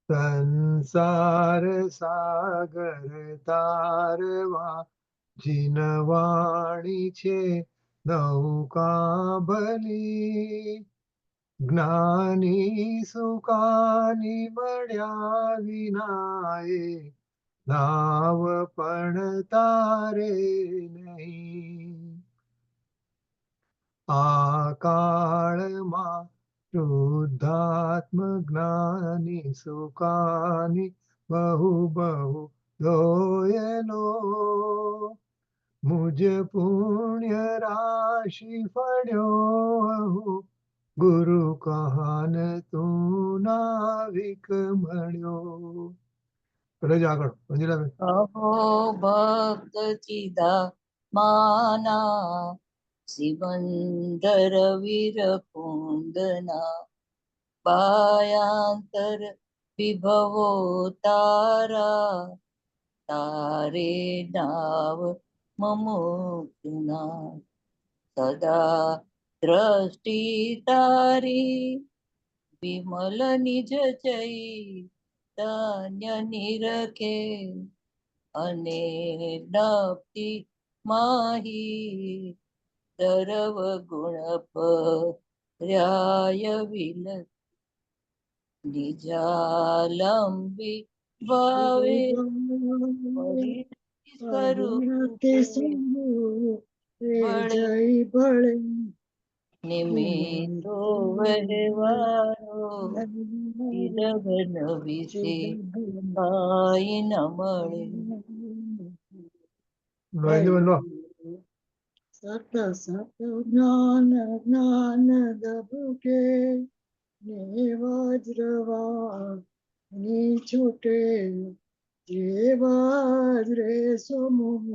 સંસાર સાગર તારવા જીનવાણી છે નૌકા ભલી. જ્ઞાની સુકાની મળ્યા વિનાએ નાવ પણ તારે નહીં. આ કાળમાં શુદ્ધાત્મ જ્ઞાની સુકાની બહુ બહુ લોયલો. મુજ પુણ્ય રાશિ ફળ્યો ગુરુ કહાન તું નાવિક મળ્યો. પેલો જ આગળ મંજુલાબેન. અહો ભક્ત ચિદા માના સિમંદર વીર કુંદના બાયાંતર વિભવો તારા તારે નાવ મમુકના સદા દ્રષ્ટિ તારી વિમલ નિજ ચૈતન્ય નિરખે અને નપતિ માહી સર્વ ગુણ પર્યાય વિલ નિજાલંબી ભાવે નિમિત્તો વહેવારો લગન વિશે ભાઈ ન મળે. સત સત જ્ઞાન જ્ઞાન દબકે ને વજ્રવાણી છૂટે જે વજ્રે સમૂહ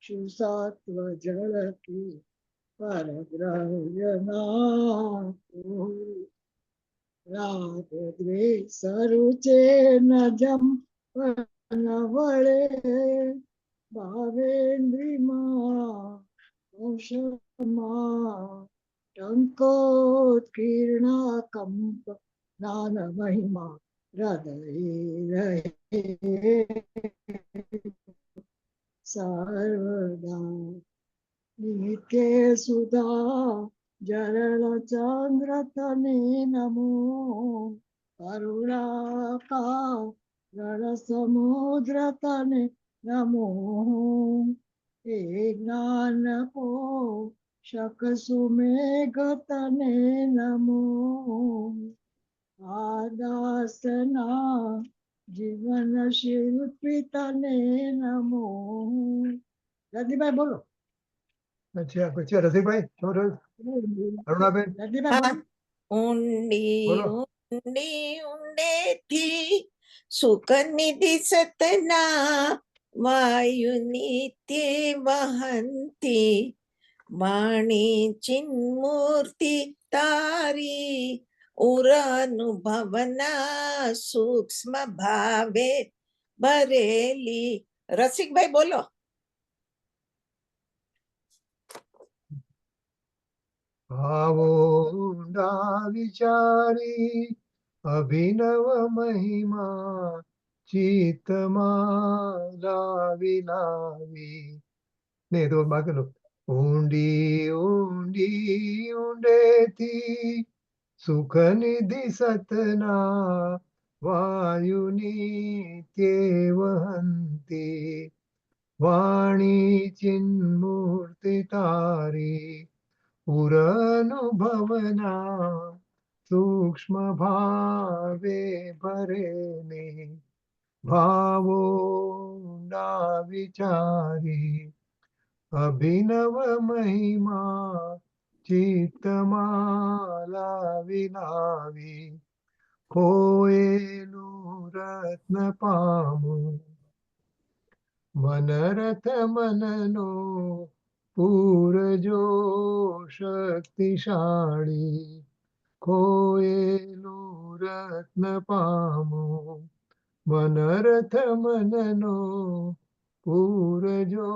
સુસાત્વ જળકી પરદ્રવ્ય ના રાગ દ્વેષ રૂચે ન જમ ન વળે ભાવેન્દ્રિમાં ટંકોત્કીર્ણા કંપ જ્ઞાન મહિમા હૃદય રહે સર્વદા. નિત્ય સુધા જરલ ચંદ્ર તને નમો કરુણાકા જળ સમુદ્ર તને નમો હે જ્ઞાન પોષક સુમેઘ તને નમો આદાસના જીવન શિલ્પી તને નમો. રતિભાઈ બોલો. અચ્છા પછી રસિકભાઈ અરુણાબેન. ઊંડી ઊંડી ઊંડેથી સુખ નિધિ સતના વાયુ નિત્ય વહંતી વાણી ચિન્મૂર્તિ તારી ઉર અનુભવના સૂક્ષ્મ ભાવે ભરેલી. રસિકભાઈ બોલો. ભાવો ઊંડા વિચારી અભિનવ મહિમા ચિત્તમાં લાવી લાવી. ને તો બાકી ઊંડી ઊંડી ઊંડેથી સુખ નિધિ સતના વાયુની તે વહંતી વાણી ચિન્મૂર્તિ તારી પુર અનુભવના સૂક્ષ્મ ભાવે ભરેને ભાવો ના વિચારી અભિનવ મહિમા ચિત્તમાં લાવી લાવી ખોયેલું રત્ન પામું મનરથ મનનો પૂરજો શક્તિશાળી ખોયેલું રત્ન પામું મનરથ મનનો પૂરજો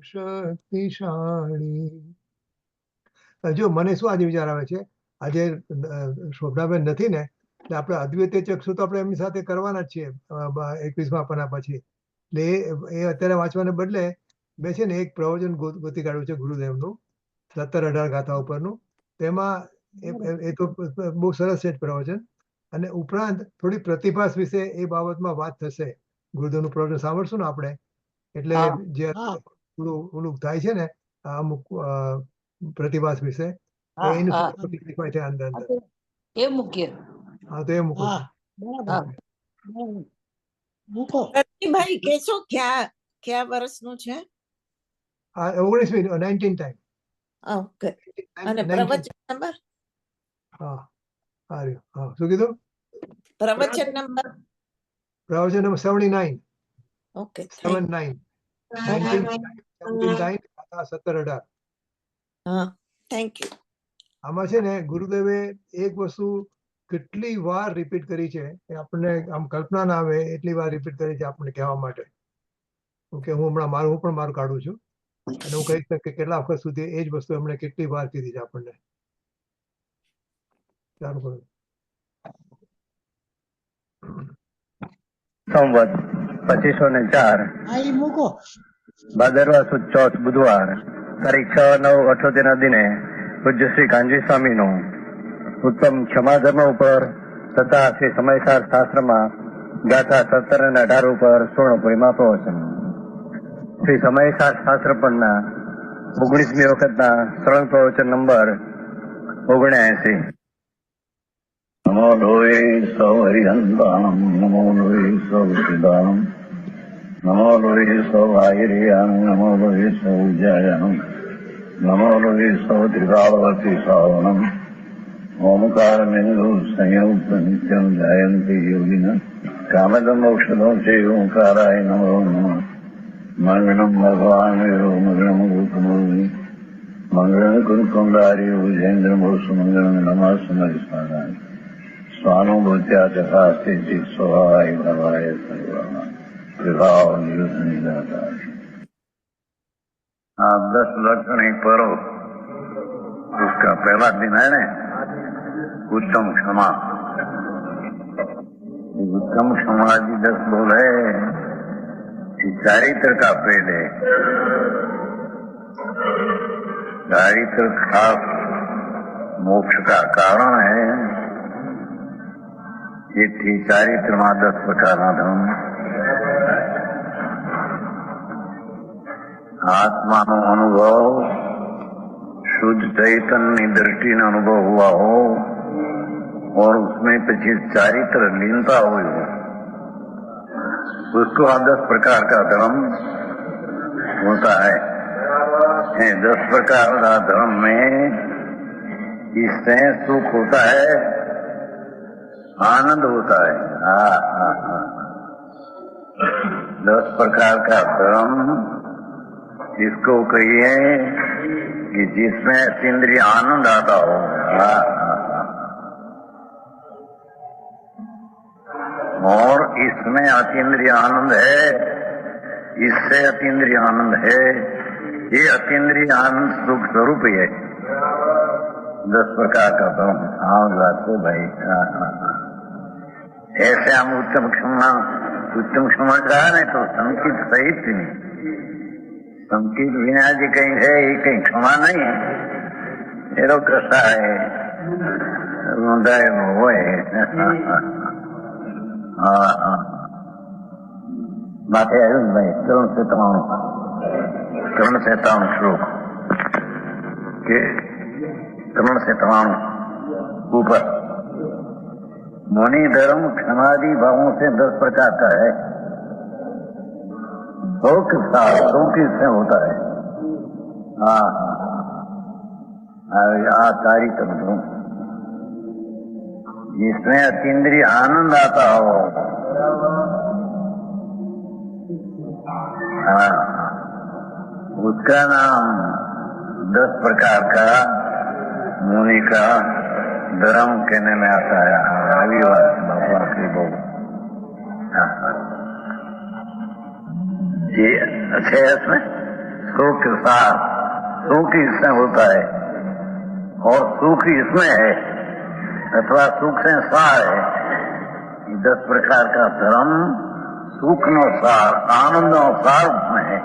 શક્તિશાળી. જો મને શું આજે વિચાર આવે છે, આજે શોભનાબેન નથી ને એટલે આપણે અદ્વૈત ચક્ષુ તો આપણે એમની સાથે કરવાના જ છીએ 21મા પાના પછી. એટલે એ અત્યારે વાંચવાને બદલે મેં છે ને એક પ્રવચન ગોતી કાઢ્યું છે ગુરુદેવનું 17-18 ગાથા ઉપરનું. તેમાં એ તો બહુ સરસ છે જ પ્રવચન, અને ઉપરાંત થોડી પ્રતિભાસ વિશે એ બાબતમાં વાત થશે. ગુરુદેવનું પ્રવચન સાંભળશું ને આપણે, એટલે હા. જે હા. થોડું ઓલું થાય છે ને અમુક પ્રતિભાસ વિશે, હા, એનું હા. થોડું શીખવાય છે અંદર અંદર. એ મૂકીએ. હા તો એ મૂકો હા છો. બરાબર હા. બરાબર. મૂકો. રજનીભાઈ કેશો કયા વર્ષનું છે? આ 19મી 19 ટાઈમ. ઓકે. અને 19. પ્રવચન નંબર? હા હા રહ્યો. હા શું કીધું? પ્રવચન નંબર? પ્રવચન નંબર 79. ઓકે, 79. 19 17-18. હા, થેન્ક યુ. આમાં છે ને ગુરુદેવે એક વસ્તુ કેટલી વાર રિપીટ કરી છે કે આપણને આમ કલ્પના ના આવે એટલી વાર રિપીટ કરી છે આપણને કહેવા માટે. કે હું પણ મારું કાઢું છું, અને હું કહી શકું કે કેટલા વખત સુધી એ જ વસ્તુ એમણે કેટલી વાર કીધી છે આપણને. ચાલુ કરો. સંવત 2504 હા એ મૂકો. ભાદરવા સુદ ચોથ બુધવાર તારીખ 6/9/78 ના દિને પૂજ્ય શ્રી કાનજી સ્વામીનું ઉત્તમ ક્ષમાધર્મ ઉપર તથા શ્રી સમયસાર શાસ્ત્રમાં ગાથા 17 અને 18 ઉપર સ્વર્ણપુરીમાં પ્રવચન. શ્રી સમયસાર શાસ્ત્ર પરના 19મી વખતના સરળ પ્રવચન નંબર 79. નમો લોહી સૌ હરિહંતામ, નમો લોહી સૌ સિદ્ધામ, નમો લોહી સૌ આયર્યામ, નમો લોહી સૌ જયામ, નમો લોહી સૌ ત્રિકાળવતી સાવનમ, ઓમકાર મેંદુ સંયુક્ત નિત્યમ જાયંતી યોગિન કામદમ ઔષધો છે ઓંકારાય નમો નમઃ. મંગળમ ભગવાન વિરો મંગળમ ગોતમોહિ મંગળમ કુંકુંડારી ભુજેન્દ્ર મોસુ મંગળમ નમઃ સમયસ્મરાય સ્વાનુભૂત્યા ચકાસ્તિ સ્વભાય ભવાય સર્વઃ विभाव नियुद्ध नहीं जाता. आप 10 लक्षण ही पढ़ो, उसका पहला दिन है ना उत्तम क्षमा. उत्तम क्षमा जी 10 बोल है चारित्र का पहले. चारित्र खास मोक्ष का कारण है. ये चारित्र में 10 प्रकार धर्म. आत्मा नो अनुभव, शुद्ध चैतन्य दृष्टि न अनुभव हुआ हो और उसमें पीछे चारित्र लीनता हुई हो, उसको 10 प्रकार का धर्म होता है. 10 प्रकार का धर्म में इससे सुख होता है, आनंद होता है. 10 प्रकार का धर्म इसको कहिए कि जिसमें अतीन्द्रिय आनंद आता हो. और इसमें अतीन्द्रिय आनंद है, इससे अतीन्द्रिय आनंद है. ये अतीन्द्रिय आनंद सुख स्वरूप ही है. 10 प्रकार का धर्म. हाँ बात है भाई. ऐसे हम उत्तम क्षमा कहा नहीं तो संकित सहित नहीं. संकित विना जी कहीं है, ये कहीं क्षमा नहीं है. ये तो कृष्णा है हृदय वो है. माथे आयुष भाई 393 श्लोक के 393 ऊपर. मुनि धर्म क्षमादि भावों से 10 प्रकार का है. शोक इससे होता है. चारित्र जिसमें अतीन्द्रिय आनंद आता हो, उसका नाम 10 प्रकार का मुनि का धर्म कहने में आता है. ये अच्छे है इसमें सुख के साथ. सुख इसमें होता है और सुख इसमें है अथवा सुख से सार है. ये 10 प्रकार का धर्म सुख नो सार, आनंद नो सार में है।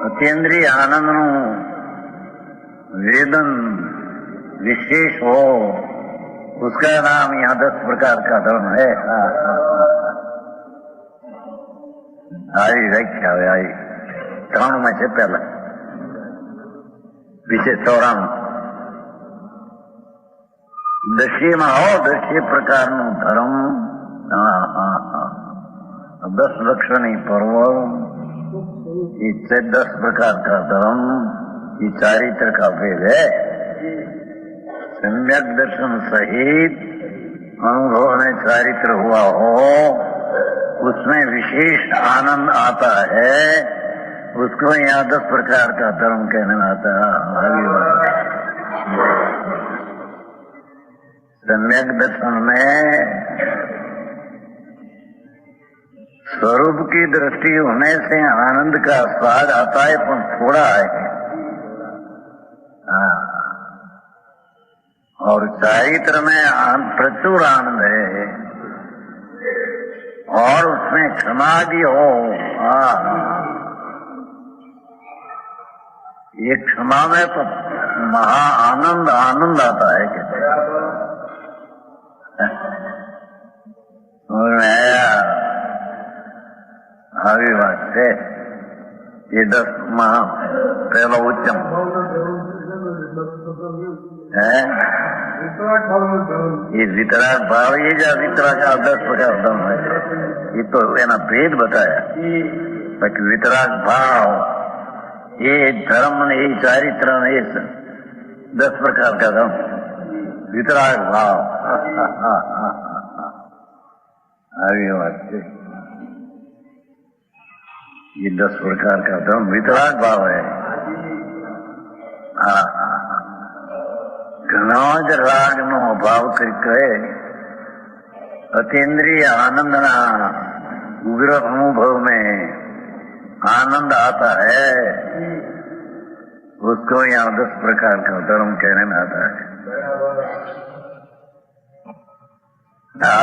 अतीन्द्रिय आनंद नु वेदन विशेष हो, उसका नाम यहाँ 10 प्रकार का धर्म है। आई व्याख्या आई 3 में से पहला विषय 94 10 में हो 10 प्रकार नु धर्म। 10 लक्षणी पर्व, इससे 10 प्रकार का धर्म, ये चारित्र का भेद है। सम्यक दर्शन सहित अनुभव में चारित्र हुआ हो, उसमें विशेष आनंद आता है, उसको यहाँ 10 प्रकार का धर्म कहने में आता है। सम्यक दर्शन में स्वरूप की दृष्टि होने से आनंद का स्वाद आता है, पर थोड़ा है। और चारित्र में प्रचुर आनंद है, और उसमें क्षमा भी हो। ये क्षमा में तो महा आनंद आनंद आता है। कहते आगे बात है, ये 10 महा पहला उच्चम है। ये वितराग भाव, ये जो वितराग का 10 प्रकार धर्म है, ये तो एना भेद बताया। बाकी वितराग भाव, ये धर्म ने, ये चारित्र ने, ये 10 प्रकार का धर्म, वितराग भाव। आगे बात है, ये 10 प्रकार का धर्म वितराग भाव है। घणो ज राग नो भाव कहे अतीन्द्रिय आनंद ना उग्र अनुभव में आनंद आता है, उसको यहाँ 10 प्रकार का धर्म कहने में आता है।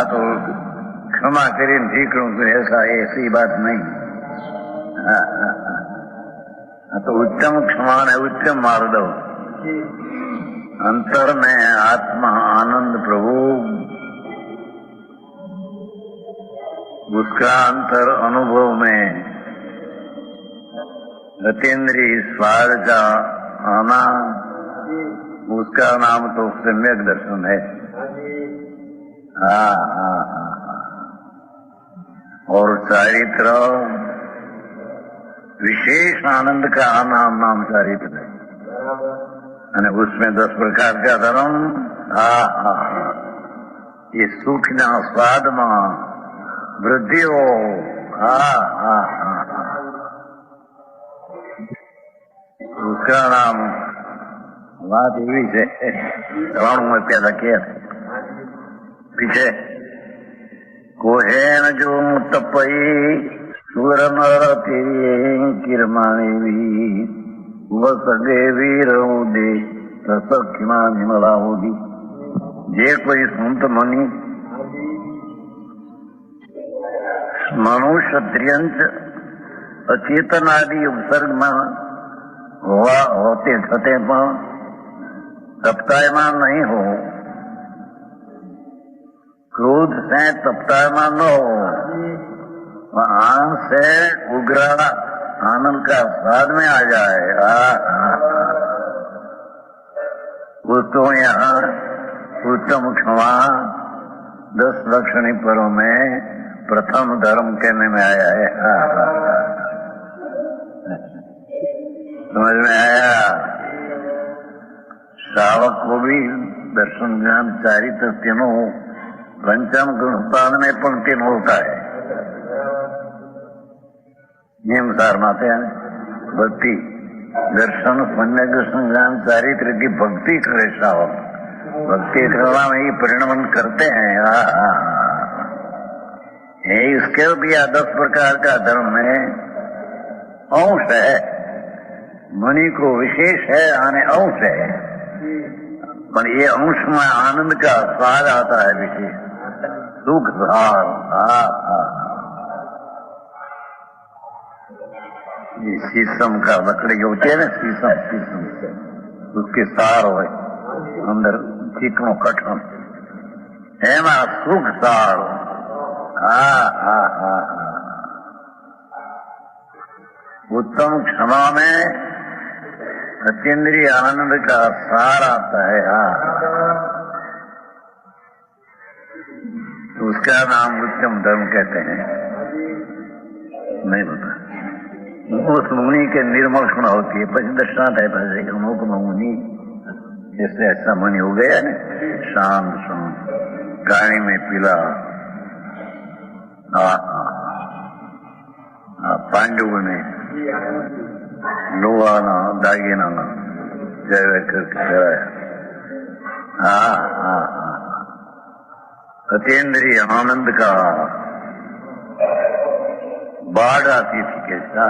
तो क्षमा करें, ठीक हूँ, ऐसी बात नहीं। तो उत्तम क्षमा है, उत्तम मार्दव, अंतर में आत्मा आनंद प्रभु, उसका अंतर अनुभव में अतीन्द्रिय स्वाद का आना, उसका नाम तो सम्यक दर्शन है। और चारित्र विशेष आनंद का नाम चारित्र है, અને उसमें 10 प्रकार का धर्म। ये सुख ना स्वाद में वृद्धि हो। उसका नाम बात एवी है। 3 में पहला क्या पीछे कोहेन जो तपई सुर नर तेरी किरमाणी भी वसगे वीर दे सखिमा निमला होगी। जे कोई संत मनी मनुष्य त्रियंच अचेतन आदि उपसर्ग में होते छते पण तपतायमान नहीं हो, क्रोध से तपतायमान न हो, आंख से उग्र आनंद का स्वाद में आ जाए, उसको यहाँ उत्तम क्षमा 10 लक्षणी पर्व में प्रथम धर्म कहने में आया है। समझ में आया? श्रावक को भी दर्शन ज्ञान चारित्र तीनों पंचम गुणपाद में पण तीनों होता है। नियम सार माते हैं भक्ति दर्शन सम्यक दर्शन ज्ञान चारित्र की भक्ति करे श्रावक, भक्ति करना में ही परिणमन करते हैं। इसके भी 10 प्रकार का धर्म में अंश है, मणि को विशेष है, आने अंश है। पर ये अंश में आनंद का सार आता है देखिए, सुख सार। ये शीशम का लकड़ी होती है ना, शीशम उसके सार हो अंदर चीकणो कठण, एमा सुख सार। उत्तम क्षमा में अतीन्द्रिय आनंद का सार आता है। उसका नाम उत्तम धर्म कहते हैं। नहीं पता उस मुनि के निर्मल गुण होती है, पच दर्शनाथ है पैसे अमुक मुनि, जैसे ऐसा मुनि हो गया ना, शांत शांत गाड़ी में पीला। पांडु ने लोहाना दागिना जय करके अतीन्द्रिय आनंद का बाढ़ आती थी कैसा।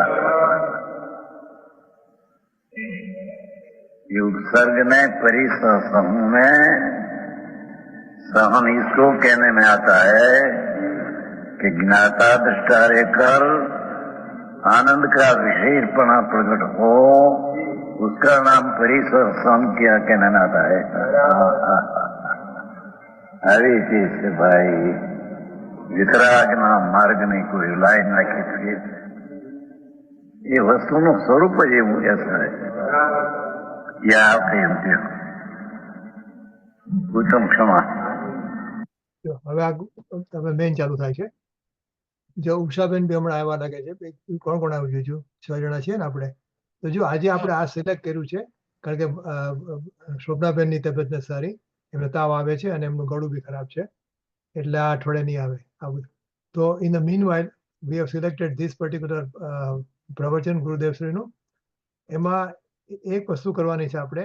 ये उत्सर्ग में परिसर समूह में सहन इसको कहने में आता है कि ज्ञाता दृष्टा रहकर आनंद का विशेषपना प्रकट हो, उसका नाम परिसर समझिया कहने में आता है। अरे चीज से भाई वितराग नाम मार्ग नहीं कोई लाइन नाखी थी। ये वस्तु નું સ્વરૂપ જ એવું ऐसा है। या કઈ ઉદ્યોગ ઉત્તમ ક્ષમા। જો હવે આ તમે મેઇન ચાલુ થાય છે। જો ઉષાબેન બી હમણાં આવ્યા લાગે છે, કોણ કોણ આવ્યું છું, 6 જણા છીએ ને આપણે। તો જો આજે આપણે આ સિલેક્ટ કર્યું છે કારણ કે શોભનાબેનની તબિયત નથી સારી, એમને તાવ આવે છે અને એમનું ગળું બી ખરાબ છે, એટલે આ અઠવાડિયે નહીં આવે આ બધું। તો in the mean while we have selected this particular પ્રવચન ગુરુદેવશ્રીનું। એમાં એક વસ્તુ કરવાની છે આપણે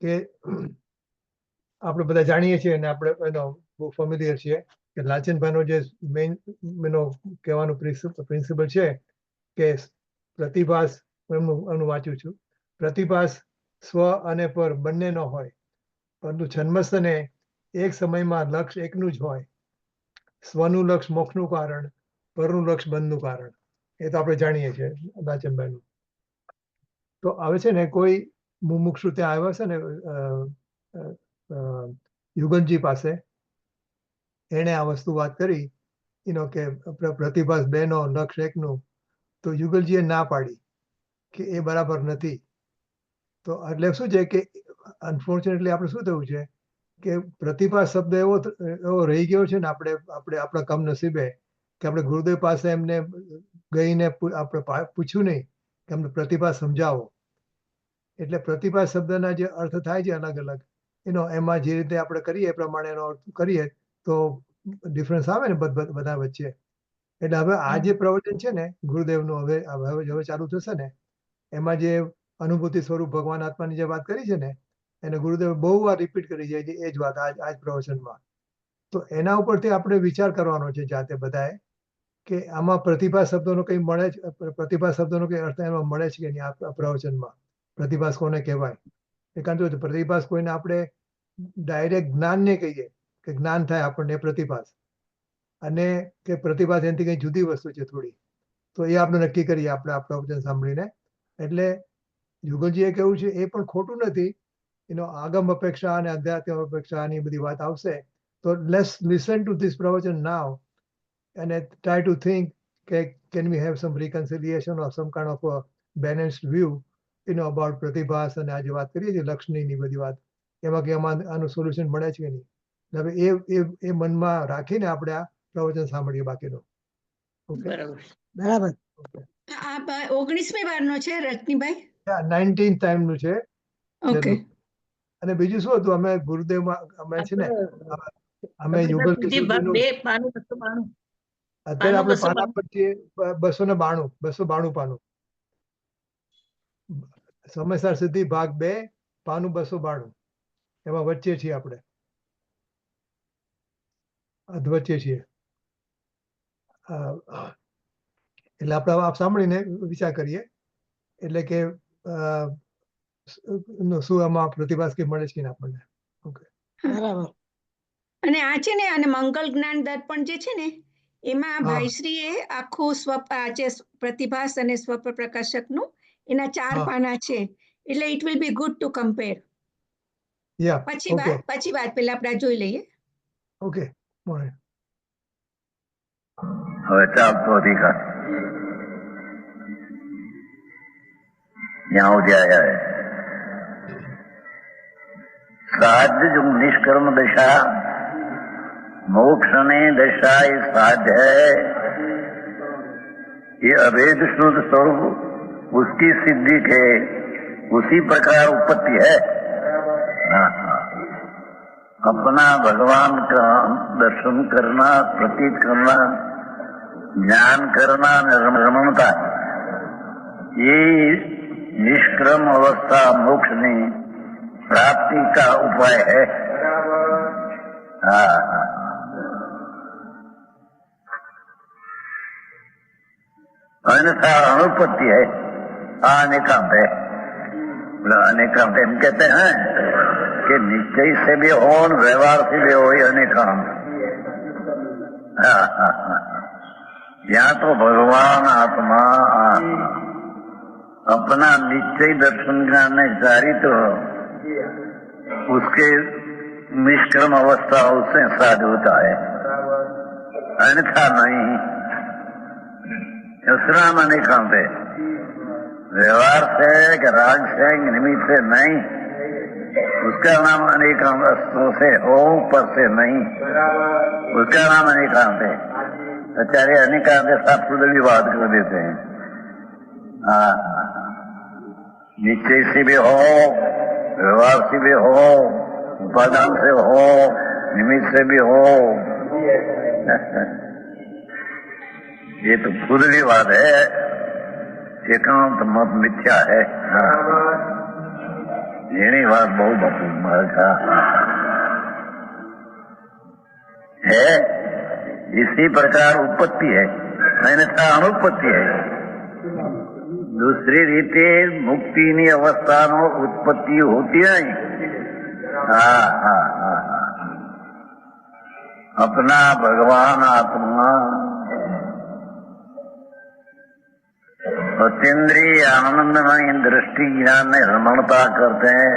કે આપણે બધા જાણીએ છીએ અને આપણે એનો બહુ ફેમિલિયર છીએ કે લાચનભાઈનો જે મેઇન એનો કહેવાનું પ્રિન્સિપલ છે કે પ્રતિભાસ, એનું વાંચ્યું છું, પ્રતિભાસ સ્વ અને પર બંને નો હોય, પરંતુ છન્મસ્તને એક સમયમાં લક્ષ્ય એકનું જ હોય। સ્વનું લક્ષ્ય મોક્ષનું કારણ, પરનું લક્ષ્ય બંધનું કારણ, એ તો આપણે જાણીએ છીએ લાચનભાઈનું। તો હવે છે ને કોઈ મુમુક્ષુ ત્યાં આવ્યા છે ને યુગનજી પાસે, એણે આ વસ્તુ વાત કરી કે પ્રતિભાસ બેનો લક્ષ્ય એકનું, તો યુગલજીએ ના પાડી કે એ બરાબર નથી। તો એટલે શું છે કે અનફોર્ચ્યુનેટલી આપણે શું થયું છે કે પ્રતિભા શબ્દ એવો રહી ગયો છે ને આપણે આપણા કમનસીબે કે આપણે ગુરુદેવ પાસે એમને ગઈને આપણે પૂછ્યું નહીં કે અમને પ્રતિભા સમજાવો। એટલે પ્રતિભા શબ્દના જે અર્થ થાય છે અલગ અલગ, એમાં જે રીતે આપણે કરીએ એ પ્રમાણે એનો અર્થ કરીએ તો ડિફરન્સ આવે ને બધા વચ્ચે। એટલે હવે આ જે પ્રવચન છે ને ગુરુદેવનું હવે ચાલુ થશે ને, એમાં જે અનુભૂતિ સ્વરૂપ ભગવાન આત્માની જે વાત કરી છે ને, એને ગુરુદેવ બહુ વાર રિપીટ કરી છે એ જ વાત આજ પ્રવચનમાં। તો એના ઉપરથી આપણે વિચાર કરવાનો છે જાતે બધાએ કે આમાં પ્રતિભા શબ્દોનો કંઈ મળે છે, પ્રતિભા શબ્દોનો કંઈ અર્થ એમાં મળે છે કે નહીં આ પ્રવચનમાં। પ્રતિભાસ કોને કહેવાય? કારણ કે પ્રતિભાસ કોઈને આપણે ડાયરેક્ટ જ્ઞાન ને કહીએ કે જ્ઞાન થાય આપણને પ્રતિભાસ, અને કે પ્રતિભાસ એનાથી કંઈ જુદી વસ્તુ છે થોડી, તો એ આપણે નક્કી કરીએ આપણે આ પ્રવચન સાંભળીને। એટલે યુગલજીએ કેવું છે એ પણ ખોટું નથી, આગમ અપેક્ષા અને અધ્યાત્મ અપેક્ષાની બધી વાત આવશે। તો લેટ્સ લિસન ટુ ધીસ પ્રવચન નાવ and try to think can we have some reconciliation or some kind of a balanced view about પ્રતિભાસ અને આજે વાત કરીએ છીએ લક્ષ્મીની બધી વાત, એમાં કે આનું સોલ્યુશન મળે છે કે નહીં। હવે એ મનમાં રાખીને આપણે આ પ્રવચન સાંભળીએ બાકીનો। બરાબર। બરાબર। આ 19મી વારનો છે રજનીભાઈ? 19th ટાઈમનું છે। ઓકે। અને બીજું શું હતું, અમે ગુરુદેવમાં અમે છે ને અમે યુગલ કિશોરજીનું અત્યારે આપણે પાના પર છીએ 292 પાનું, સમયસાર સિદ્ધિ ભાગ 2 પાનું 292, એમાં વચ્ચે છીએ આપણે, અધવચ્ચે છીએ। એટલે આપણે આપ સાંભળીને વિચાર કરીએ એટલે કે શું આમાં પ્રતિભાસ કે મળે છે કે આપણને। બરાબર. અને આ છે ને અને મંગલ જ્ઞાન દર્પણ જે છે ને એમાં હા. ભાઈશ્રીએ આખું આ જે પ્રતિભાસ અને સ્વપ્રકાશકનું એના 4 હા. પાના છે એટલે it will be good to compare. યા પછી ઓકે વાત પેલા આપણે આ જોઈ લઈએ. ઓકે મોરે હવે ચાલતો અધિકાર यहाँ हो जाया है साध्य जो निष्कर्म दशा मोक्ष ने दशा ये साध्य है, ये अभेद शुद्ध स्वरूप उसकी सिद्धि के उसी प्रकार उत्पत्ति है। अपना भगवान का दर्शन करना, प्रतीत करना, ज्ञान करना, रमणता, ये निष्क्रम अवस्था मोक्ष ने प्राप्ति का उपाय है। अन्यथा अनुपत्ति है, अनेकांत है। अनेकांत हम कहते हैं कि निश्चय से भी हो व्यवहार से भी हो, ये अनेकांत। यहाँ तो भगवान आत्मा अपना निश्चय दर्शन ज्ञान जारी तो उसके निष्क्रम अवस्था उससे साध होता है, अन्यथा नहीं। इसराम अनेकांत है, व्यवहार से कि राग से निमित्त से नहीं, उसका नाम अनेकांत से हो, पर से नहीं, उसका नाम अनेकांत है। आचार्य अनेकांत शास्त्र भी बात कर देते हैं। निश्चय से भी हो, व्यवहार से भी हो, उपादान से हो, निमित्त से भी हो, ये तो खुदली बात है, एकांत मत मिथ्या है। ये बात बहुत है, इसी प्रकार उत्पत्ति है, अन्यथा अनुपत्ति है। दूसरी रीते मुक्ति ની અવસ્થાનો ઉત્પત્તિ હોતી नहीं। अपना भगवान आत्मा अतीन्द्रिय आनंदमय दृष्टि ज्ञान में रमणता करते हैं,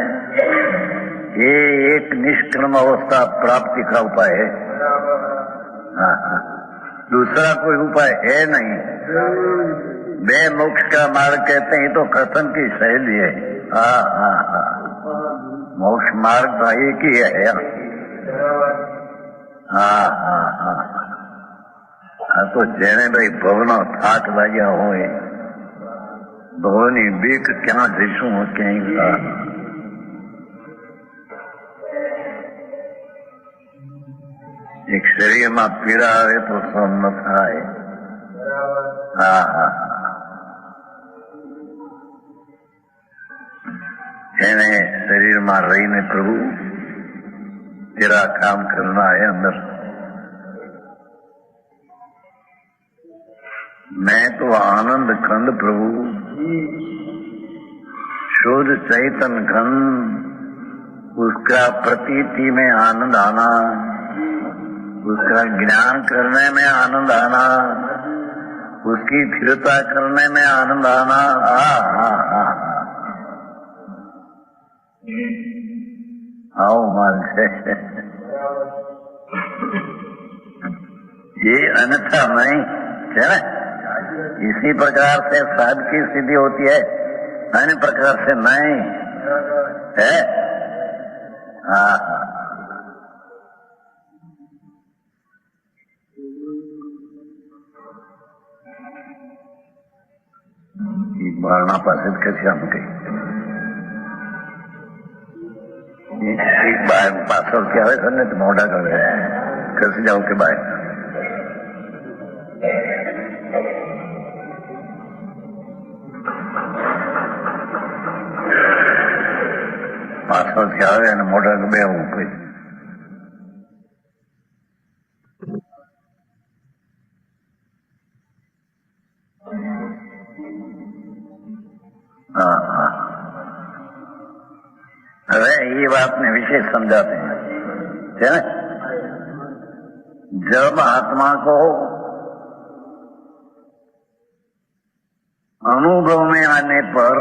ये एक निष्क्रम अवस्था प्राप्ति का उपाय है। दूसरा कोई उपाय है नहीं। बे मोक्ष का मार्ग कहते हैं तो कथन की शैली है। मोक्ष मार्ग तो एक ही है। तो जेने भाई भवनो थाक लाग्या होय, भवनी बीक क्या जैसू कहीं एक शरीर में पीड़ा आवे तो सहन न थाय। એને શરીર માં રહીને પ્રભુ તેરા કામ કરना है अंदर। मैं तो आनंद खंड प्रभु, शुद्ध चैतन खंड, उसका प्रतीति में आनंद आना, उसका ज्ञान करने में आनंद आना, उसकी स्थिरता करने में आनंद आना। आओ मान से ये अन्यथा नहीं है ना। इसी प्रकार से साध की सिद्धि होती है, अन्य प्रकार से नहीं है। बारणा पास कैसे हम गई एक बार पासल क्या है सर ने तो मोटा कर रहे हैं, कैसे जाओ के बाहर पासल क्या है ना मोटा के बे हूँ कोई હવે એ વાતને વિશેષ સમજાते हैं। है ना? जब आत्मा को अनुभव में आने पर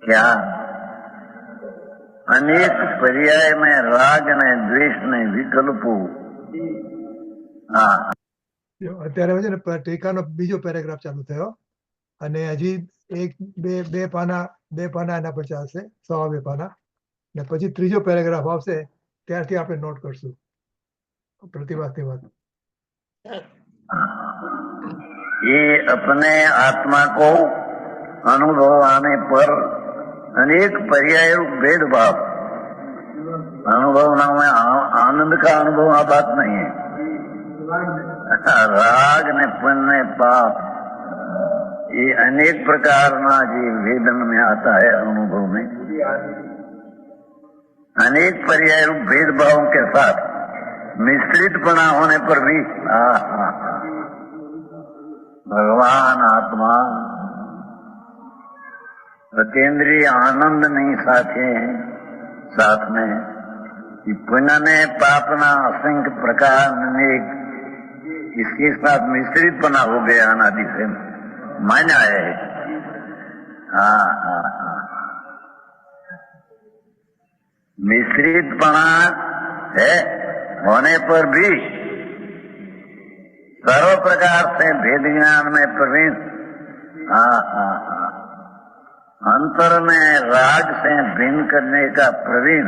क्या अनेक पर्याय में राग ने द्वेष ने विकल्पो हाँ જો અત્યારે છે ને ટીકાનો બીજો પેરેગ્રાફ ચાલુ થયો અને હજી બે પાના એના પર ચાલશે, 2.25 પાના, ને પછી ત્રીજો પેરેગ્રાફ આવશે, ત્યારથી આપણે નોટ કરશું પ્રતિભાસની વાત. ये अपने आत्मा को अनुभव आने पर अनेक पर्याय भेदभाव अनुभव नाम में आनंद का अनुभव आ बात नहीं है. राग ने पुण्य पाप ये अनेक प्रकार ना जी वेदन में आता है. अनुभव में अनेक पर्याय भेदभावों के साथ मिश्रितपना होने पर भी भगवान आत्मा अतीन्द्रिय आनंद नहीं साथ में पुण्य ने पापना असंख्य प्रकार अनेक इसके साथ मिश्रितपना हो गया अनादि से माना है. मिश्रितपना है होने पर भी सर्व प्रकार से भेद ज्ञान में प्रवीण अंतर में राग से भिन्न करने का प्रवीण.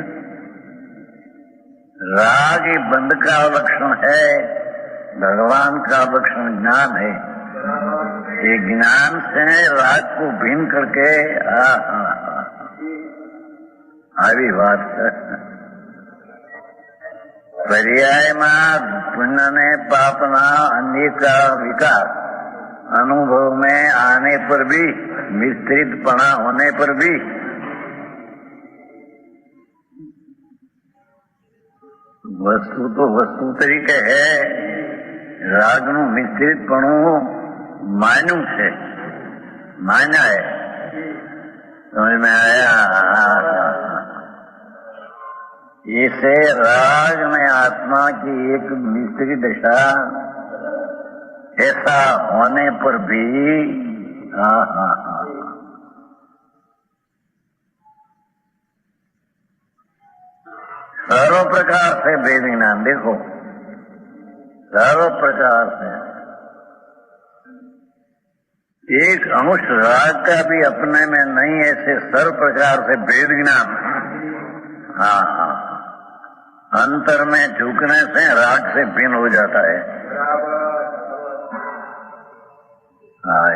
राग ही बंध का लक्षण है, भगवान का लक्षण ज्ञान है. ये ज्ञान से राग को भिन्न करके આવી વાત पर्यायમાં पुण्य ने पापना अनेक विकार अनुभव में आने पर भी मिश्रितपना होने पर भी वस्तु तो वस्तु तरीके है. रागનું મિશ્રિતપણું માન્યું છે, માન્યા है. समझ में आया? ऐसे राग में आत्मा की एक मिश्री दशा ऐसा होने पर भी सर्व प्रकार से भेद ज्ञान. देखो सर्व प्रकार से एक अंश राग का भी अपने में नहीं, ऐसे सर्व प्रकार से भेद ज्ञान. अंतर में झुकने से राग से भिन्न हो जाता है.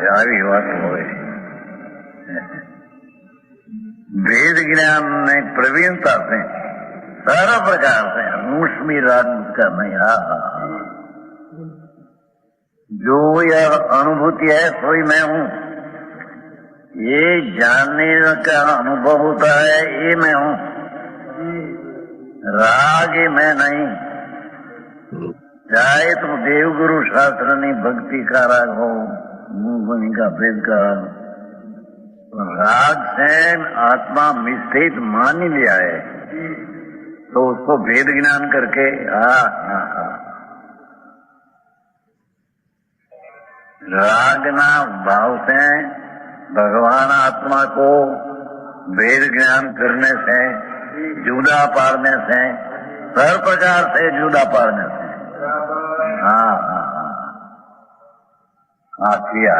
यारी बात हो गई. भेद ज्ञान में प्रवीणता से सर्व प्रकार से अंश भी राग का नहीं. जो यह अनुभूति है सोई मैं हूँ, ये जानने का अनुभव होता है ये मैं हूँ. राग ये मैं नहीं. चाहे तो देवगुरु शास्त्र नहीं भक्ति का राग हो, मुनि का भेद का राग से आत्मा मिश्रित मान ही लिया है, तो उसको भेद ज्ञान करके रागना भाव से भगवान आत्मा को भेद ज्ञान करने से जुदा पाड़ने से हर प्रकार से जुदा पाड़ने से किया.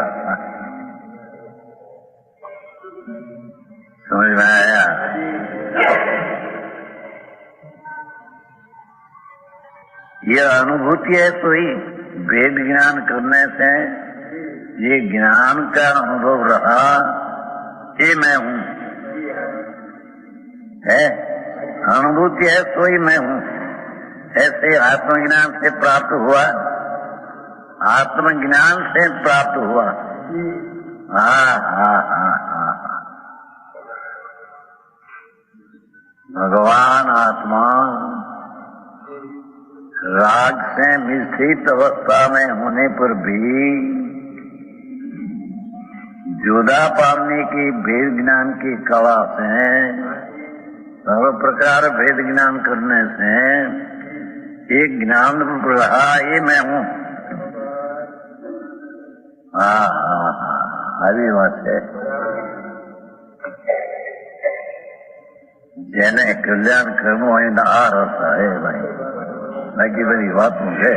समझ में आया? यह अनुभूति है तो ही भेद ज्ञान करने से ये ज्ञान का अनुभव रहा ये मैं हूँ है. अनुभूति है तो ही मैं हूँ. ऐसे आत्मज्ञान से प्राप्त हुआ, आत्मज्ञान से प्राप्त हुआ. भगवान आत्मा राग से मिश्रित अवस्था में होने पर भी जुदा पाने की भेद ज्ञान की कला से सर्व प्रकार भेद ज्ञान करने से एक ज्ञान रूप रहा ये मैं हूँ। આવી વાત છે। જેને કલ્યાણ કરવું હોય ને આ રસ હે ભાઈ, બાકી બધી વાતો છે।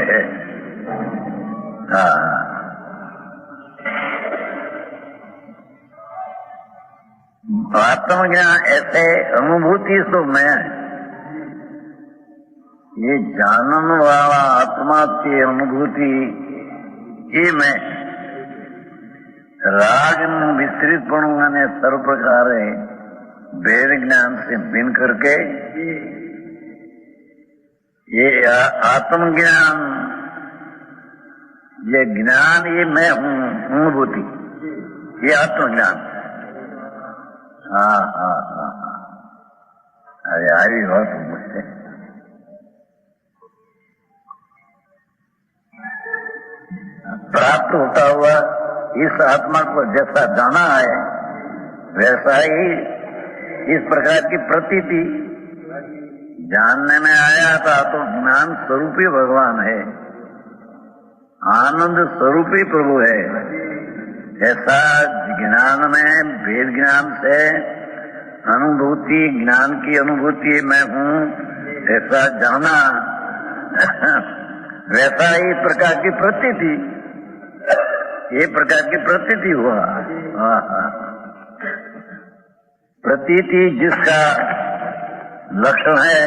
आत्मज्ञान ऐसे अनुभूति तो मैं, ये जानन वाला आत्मा की अनुभूति ये मैं राग विस्तृतपणु અને સર્વ પ્રકારે भेद ज्ञान से भिन्न करके ये आत्मज्ञान, ये ज्ञान ये मैं हूँ अनुभूति, ये आत्मज्ञान। अरे आई बात मुझसे प्राप्त होता हुआ इस आत्मा को जैसा जाना है वैसा ही इस प्रकार की प्रतीति जानने में आया था। तो ज्ञान स्वरूपी भगवान है, आनंद स्वरूपी प्रभु है। ऐसा ज्ञान में भेद ज्ञान से अनुभूति, ज्ञान की अनुभूति मैं हूँ ऐसा जाना, वैसा ही प्रकार की प्रतीति, ये प्रकार की प्रतीति हुआ। प्रतीति जिसका लक्षण है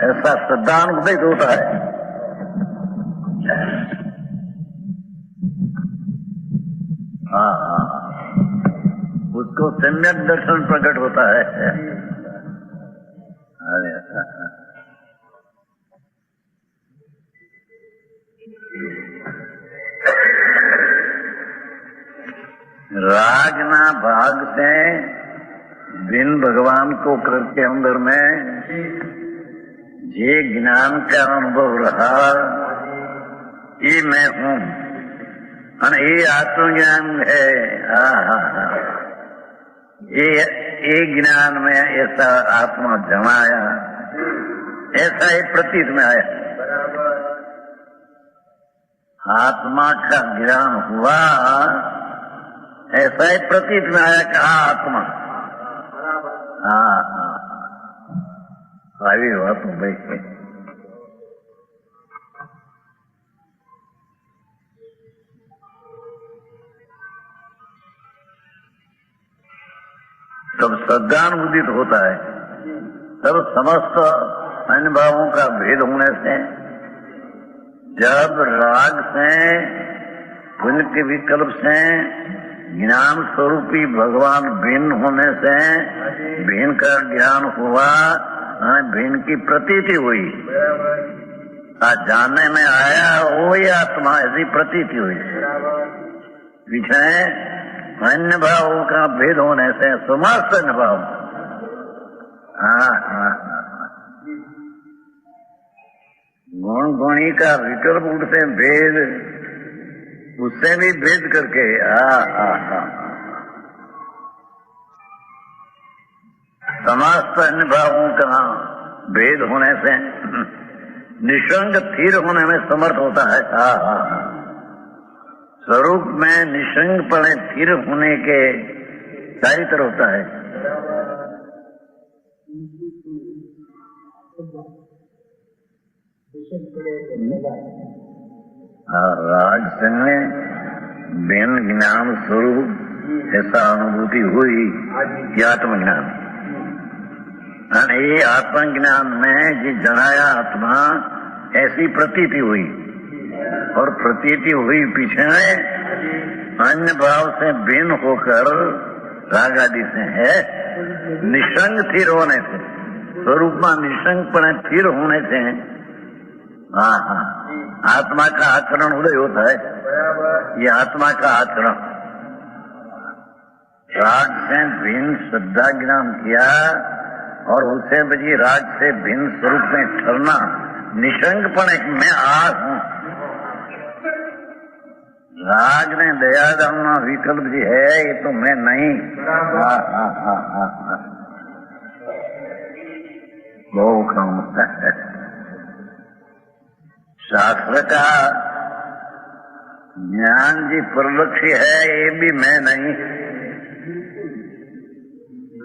ऐसा श्रद्धानुभूत होता है। उसको सम्यक दर्शन प्रकट होता है। रागना भाग से बिन भगवान को करके अंदर में ये ज्ञान का अनुभव रहा, ये मैं हूँ और ये आत्मज्ञान है। ये ज्ञान में ऐसा आत्मा जमाया, ऐसा ही प्रतीत में आया। आत्मा का ज्ञान हुआ, ऐसा ही प्रतीत में आया कि आत्मा। આવી વાત ભાઈ तब सद्गानुभूत होता है, तब समस्त अनुभवों का भेद होने से, जब राग से उनके विकल्प से ज्ञान स्वरूपी भगवान भिन्न होने से भिन्न का ज्ञान हुआ, भिन्न की प्रतीति हुई, जानने में आया वही आत्मा, ऐसी प्रतीति हुई। विषय अन्य भावों का भेद होने से समस्त अन्य भाव, गुण गुणी का विकल्प उठते भेद, उससे भी भेद करके समस्त अन्य भावों का भेद होने से निसंग स्थिर होने में समर्थ होता है। स्वरूप में निसंग पड़े स्थिर होने के चारित्र होता है। राग से बिन ज्ञान स्वरूप ऐसा अनुभूति हुई, ये आत्मज्ञान। ये आत्मज्ञान में जी जनाया आत्मा, ऐसी प्रतीति हुई, और प्रतीति हुई पीछे अन्य भाव से भिन्न होकर राग आदि से है, निसंग स्थिर होने से, स्वरूप में निसंग पड़े स्थिर होने से आत्मा का आचरण उदय होता है। ये आत्मा का आचरण राग से भिन्न श्रद्धा ज्ञान किया, और उससे बची राग से भिन्न स्वरूप में ठहरना, निसंग पड़े मैं आज हूँ। राग ने दया दाना विकल्प जी है, ये तो मैं नहीं। बहुत कम। शास्त्र का ज्ञान जी परलक्ष्य है, ये भी मैं नहीं।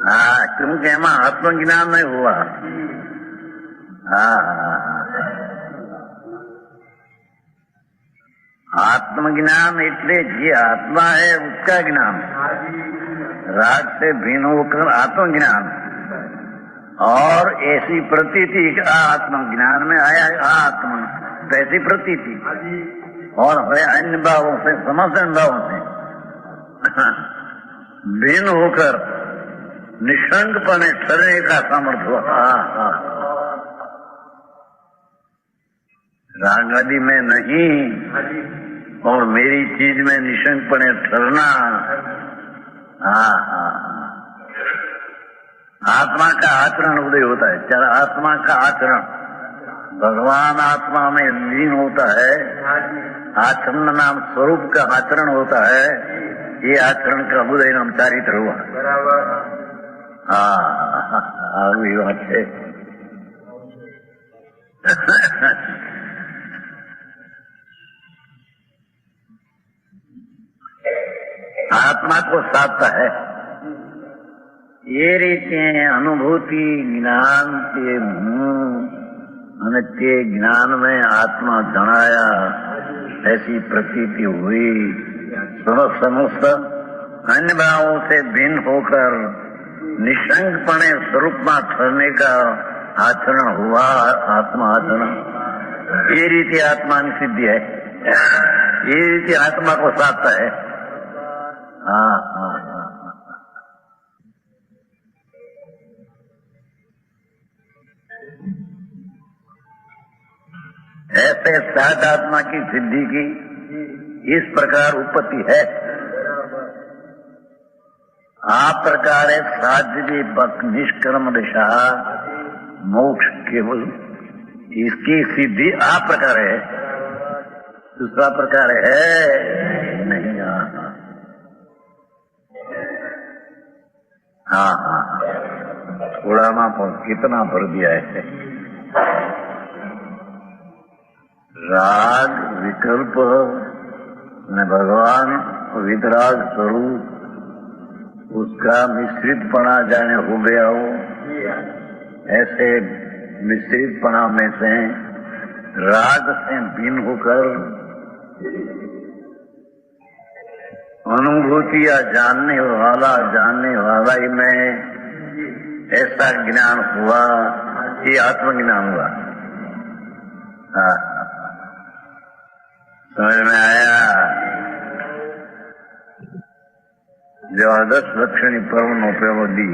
हाँ, क्योंकि एमा आत्मज्ञान नहीं हुआ। हाँ, आत्मज्ञान એટલે જે आत्मा है उसका ज्ञान, राग से भिन्न होकर आत्मज्ञान, और ऐसी प्रतीति आत्मज्ञान में आया आत्मा वैसी प्रतीति, और है अन्य भावों से, समस्त भावों से भिन्न होकर निशंकपणे ठहरने का सामर्थ्य हुआ। राग आदि में नहीं और मेरी चीज में निशंकपणे ठहरना। आत्मा का आचरण उदय होता है। चल आत्मा का आचरण, भगवान आत्मा में लीन होता है, आचरण नाम स्वरूप का आचरण होता है। ये आचरण का उदय नाम चारित्र हुआ। આવી વાત છે। आत्मा को साधता है। ये रीते अनुभूति ज्ञान के અને તે ज्ञान में आत्मा जनाया, ऐसी प्रतीति हुई। समस्त अन्य भावों से भिन्न होकर निशंकपणे स्वरूप में ठहरने का आचरण हुआ, आत्मा आचरण। ये रीति आत्मा की सिद्धि है। ये रीति आत्मा को साधता है। ऐसे साध आत्मा की सिद्धि की इस प्रकार उत्पत्ति है। आ प्रकार साध्य भक्त निष्कर्म दिशा मोक्ष केवल, इसकी सिद्धि आ प्रकार है। दूसरा प्रकार है नहीं। हाँ, थोड़ा ना कितना भर दिया है। राग विकल्प ने भगवान वितराग स्वरूप उसका मिश्रितपना जाने हो गया हो, ऐसे मिश्रितपना में से राग से भिन्न होकर अनुभूति या जानने वाला ही में ऐसा ज्ञान हुआ, ये आत्मज्ञान हुआ। समझ में आया? द्वादश लक्षणी पर्व नो पेलो दी।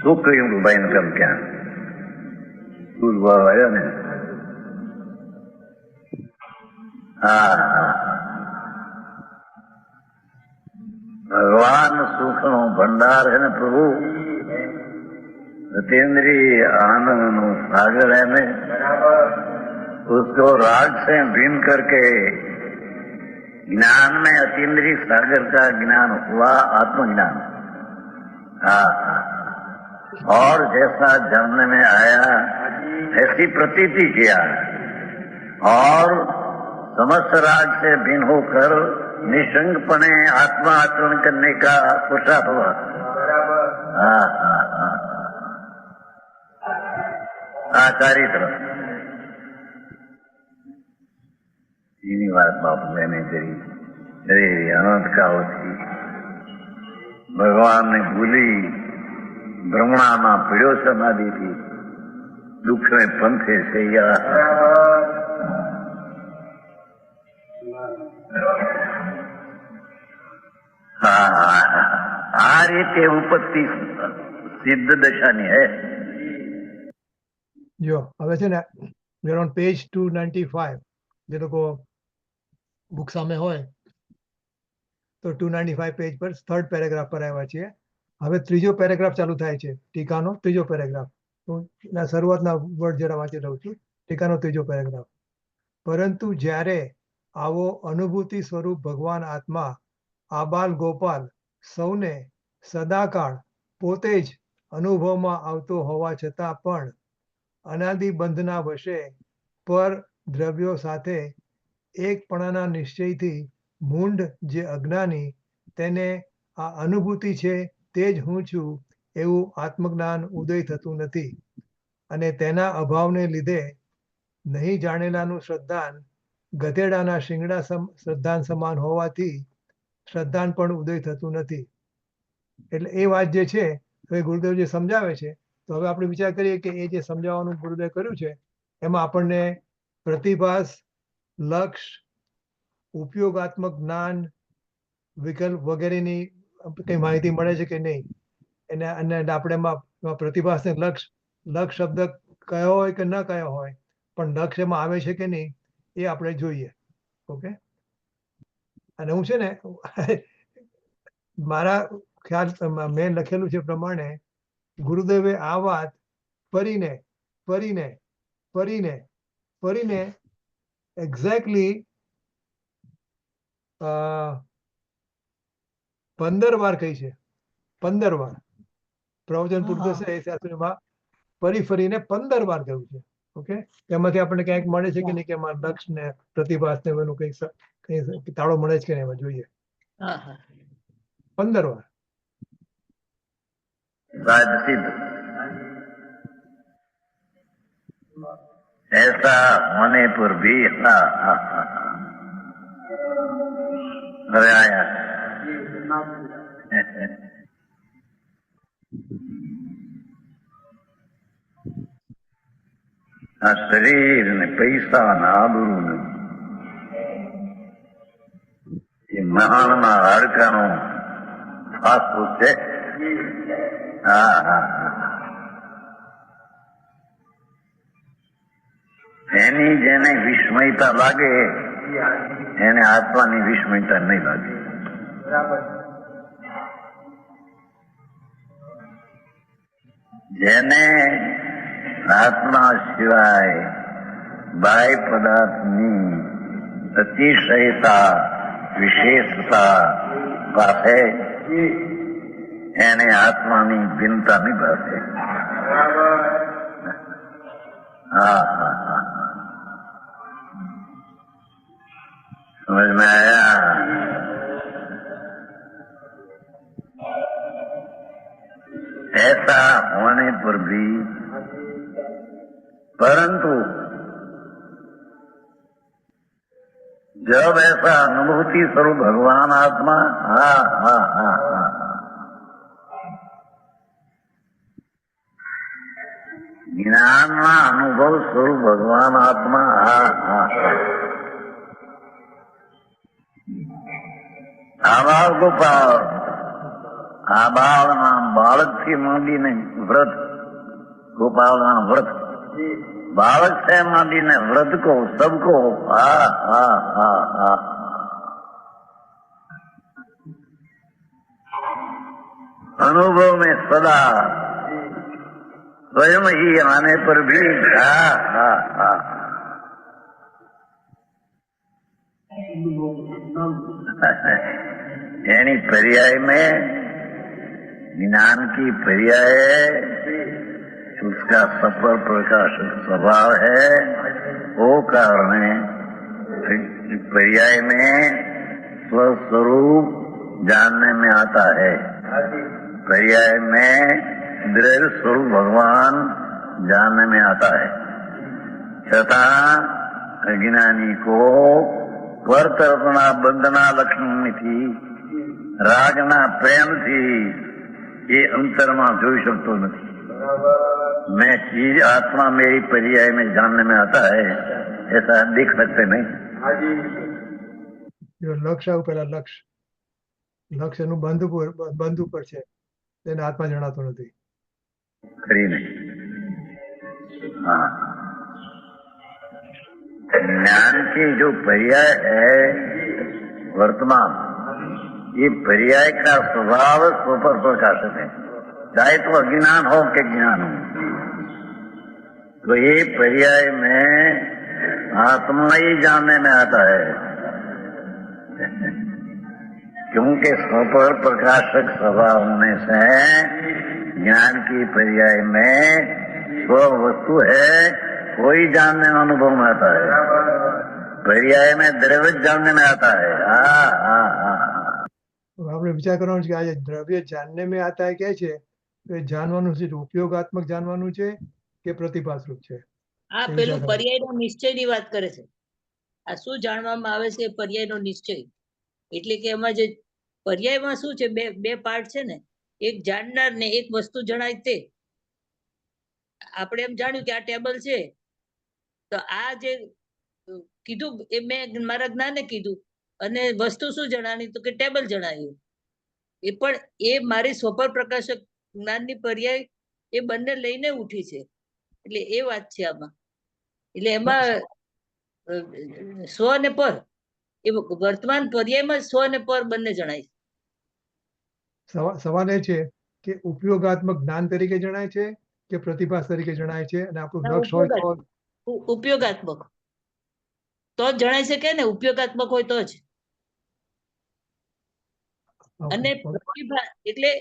સુખ કહ્યું ભાઈ ને કેમ ક્યાં દૂધ ભાવ આવ્યો ને। भगवान सुख नो भंडार है न प्रभु, अतीन्द्रिय आनंद नो सागर है ने, उसको राग से भिन्न करके ज्ञान में अतीन्द्रिय सागर का ज्ञान हुआ, आत्मज्ञान। और जैसा जानने में आया ऐसी प्रतीति किया, और समस्त राग से भिन्न होकर निशंकपणे आत्मा आचरण करने का पुरुषार्थ हुआ। चारित्र એની વાત બાપુ એને કરી। અરે અનંત કાળથી ભગવાનને ભૂલી ભ્રમણામાં પીડ્યો સમાધિથી દુઃખને પંથે સૈયા। આ રીતે ઉપત્તિ સિદ્ધ દશાની है। જો હવે છે ને we're on page 295, જે લોકો બુક સામે હોય તો 295 પેજ પર થર્ડ પેરેગ્રાફ પર આવ્યા છીએ। હવે ત્રીજો પેરેગ્રાફ ચાલુ થાય છે, ટીકાનો ત્રીજો પેરેગ્રાફ। હું શરૂઆતના વર્ડ જરા વાંચી લઉં છું। ટીકાનો 3જો પેરેગ્રાફ. પરંતુ જ્યારે આવો અનુભૂતિ સ્વરૂપ ભગવાન આત્મા આબાલ ગોપાલ સૌને સદાકાળ પોતે જ અનુભવમાં આવતો હોવા છતાં પણ અનાદિ બંધના વશે પર દ્રવ્યો સાથે એકપણાના નિશ્ચયથી મૂંઢ જે અજ્ઞાની તેને આ અનુભૂતિ છે તે જ હું છું એવું આત્મજ્ઞાન ઉદય થતું નથી, અને તેના અભાવને લીધે નહીં જાણેલાનું શ્રદ્ધાન ગધેડાના શિંગડા શ્રદ્ધાન સમાન હોવાથી શ્રદ્ધાન પણ ઉદય થતું નથી. એટલે એ વાત જે છે હવે ગુરુદેવ જે સમજાવે છે, તો હવે આપણે વિચાર કરીએ કે એ જે સમજાવવાનું ગુરુદેવ કર્યું છે એમાં આપણને પ્રતિભાસ, લક્ષ, ઉપયોગાત્મક જ્ઞાન, વિકલ્પ વગેરેની કઈ માહિતી મળે છે કે નહીં, અને આપણે એમાં પ્રતિભાસને લક્ષ શબ્દ કયો હોય કે ન કયો હોય, પણ લક્ષ એમાં આવે છે કે નહીં એ આપણે જોઈએ. ઓકે, અને હું છે ને મારા ખ્યાલ મેં લખેલું છે પ્રમાણે ગુરુદેવે આ વાત ફરીને ફરીને ફરીને ફરીને એક્ઝેક્ટલી 15 વાર કહી છે. 15 વાર પ્રવચન પૂર્દશે શાસ્ત્રીમાં ફરી ફરીને 15 વાર કહ્યું છે. ઓકે, તેમાંથી આપણને ક્યાંક મળે છે કે નહીં કે એમાં લક્ષ ને પ્રતિભાસ ને એનું કઈ તાળો મળે છે કે નહીં એમાં જોઈએ. 15 વાર राज सिद्ध ऐसा होने पर भी अरे आया આ શરીર ને પૈસા ને આબરૂ ને એ મહાનના હાડકાનો ફાંસો છે. એની જેને વિસ્મયતા લાગે એને આત્માની વિસ્મયતા નહીં લાગે. જેને આત્મા સિવાય બાહ્ય પદાર્થની અતિશયતા વિશેષતા પાસે એને આત્માની ભિન્નતા નહીં પાસે. समझ में आया? ऐसा होने पर भी परंतु जब ऐसा अनुभूति स्वरूप भगवान आत्मा ज्ञानના અનુભવ સ્વરૂપ ભગવાન આત્મા આવા ગોપાલ આ બાળના બાળકથી માંડીને વ્રત, ગોપાલના વ્રત बालक से માંડીને વૃદ્ધ को सबको अनुभव में सदा स्वयं ही आने पर भी यानी पर्याय में ज्ञान की पर्याय उसका सफल प्रकाश स्वभाव है, वो कारण पर्याय में स्वस्वरूप जानने में आता है. पर्याय में दृढ़ स्वरूप भगवान जानने में आता है. छતાં अज्ञानी को वर्तना बंधना लक्षण थी रागना प्रेम थी ये अंतर में જોઈ શકતો નથી. मैं चीज आत्मा मेरी पर्याय में जानने में आता है ऐसा देख सकते नहीं. લક્ષ આવું પેલા લક્ષ એનું બંધ ઉપર છે તેને આત્મા જણાતો નથી. खरी नहीं. हाँ, ज्ञान की जो पर्याय है वर्तमान, ये पर्याय का स्वभाव स्वपर प्रकाशित है, चाहे तो अज्ञान हो कि ज्ञान हो. तो ये पर्याय में आत्मा ही जानने में आता है, क्योंकि स्वपर प्रकाशक स्वभाव होने से ज्ञान की पर्याय में स्व वस्तु है, कोई जानने में अनुभव में आता है, पर्याय में द्रव्य जानने में आता है। हाँ हाँ हाँ આપણે વિચાર કરવાનો છે કે આજે દ્રવ્ય જાણને में आता है કહે છે તો એ જાણવાનું છે ઉપયોગાત્મક જાણવાનું છે કે પ્રતિભાસ્વરૂપ છે? આ એ પેલું વિચાર કરો. પર્યાયનો નિશ્ચયની વાત કરે છે. આ શું જાણવામાં આવે છે એ પર્યાયનો નિશ્ચય. એટલે કે એમાં જે પર્યાયમાં શું છે, બે બે પાર્ટ છે ને, એક જાણનાર ને એક વસ્તુ જણાય તે. આપણે એમ જાણ્યું કે આ ટેબલ છે, તો આ જે કીધું એ મેં મારા જ્ઞાને કીધું, અને વસ્તુ શું જણાવી તો કે ટેબલ જણાવ્યું. એ પણ એ મારી સ્વપર પ્રકાશક જ્ઞાનની પર્યાય એ બંને લઈને ઉઠી છે. એટલે એ વાત છે આમાં. એટલે એમાં સ્વ અને પર, એ વર્તમાન પર્યાયમાં સ્વ અને પર બંને જણાય છે. સવાલ એ છે કે ઉપયોગાત્મક જ્ઞાન તરીકે જણાય છે કે પ્રતિભાસ તરીકે જણાય છે, અને આપણું ના, લક્ષ હોય તો ઉપયોગાત્મક તો જ જણાય શકે ને, ઉપયોગાત્મક હોય તો જ. અને પ્રતિભા એટલે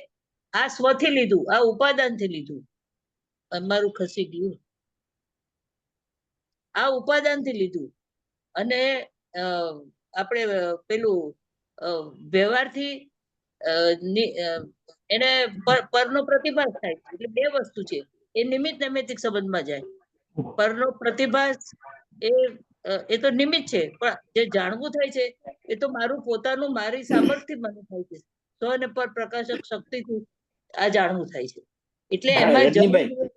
આ સ્વથી લીધું, આ ઉપાદાન થી લીધું. અમારું ખસી ગયું, આ ઉપાદાન થી લીધું. અને આપણે પેલું વ્યવહારથી એને પરનો પ્રતિભાસ થાય છે. એટલે બે વસ્તુ છે, એ નિમિત્ત નૈમિત્તિક સંબંધમાં જાય. પરનો પ્રતિભાસ એ તો નિમિત્ત છે, પણ જે જાણવું થાય છે એ તો મારું પોતાનું, મારી સામર્થ્ય મને થાય છે. સ્વ અને પર પ્રકાશક શક્તિથી આ જાણવું થાય છે. એટલે હા, એમાં રજનીભાઈ.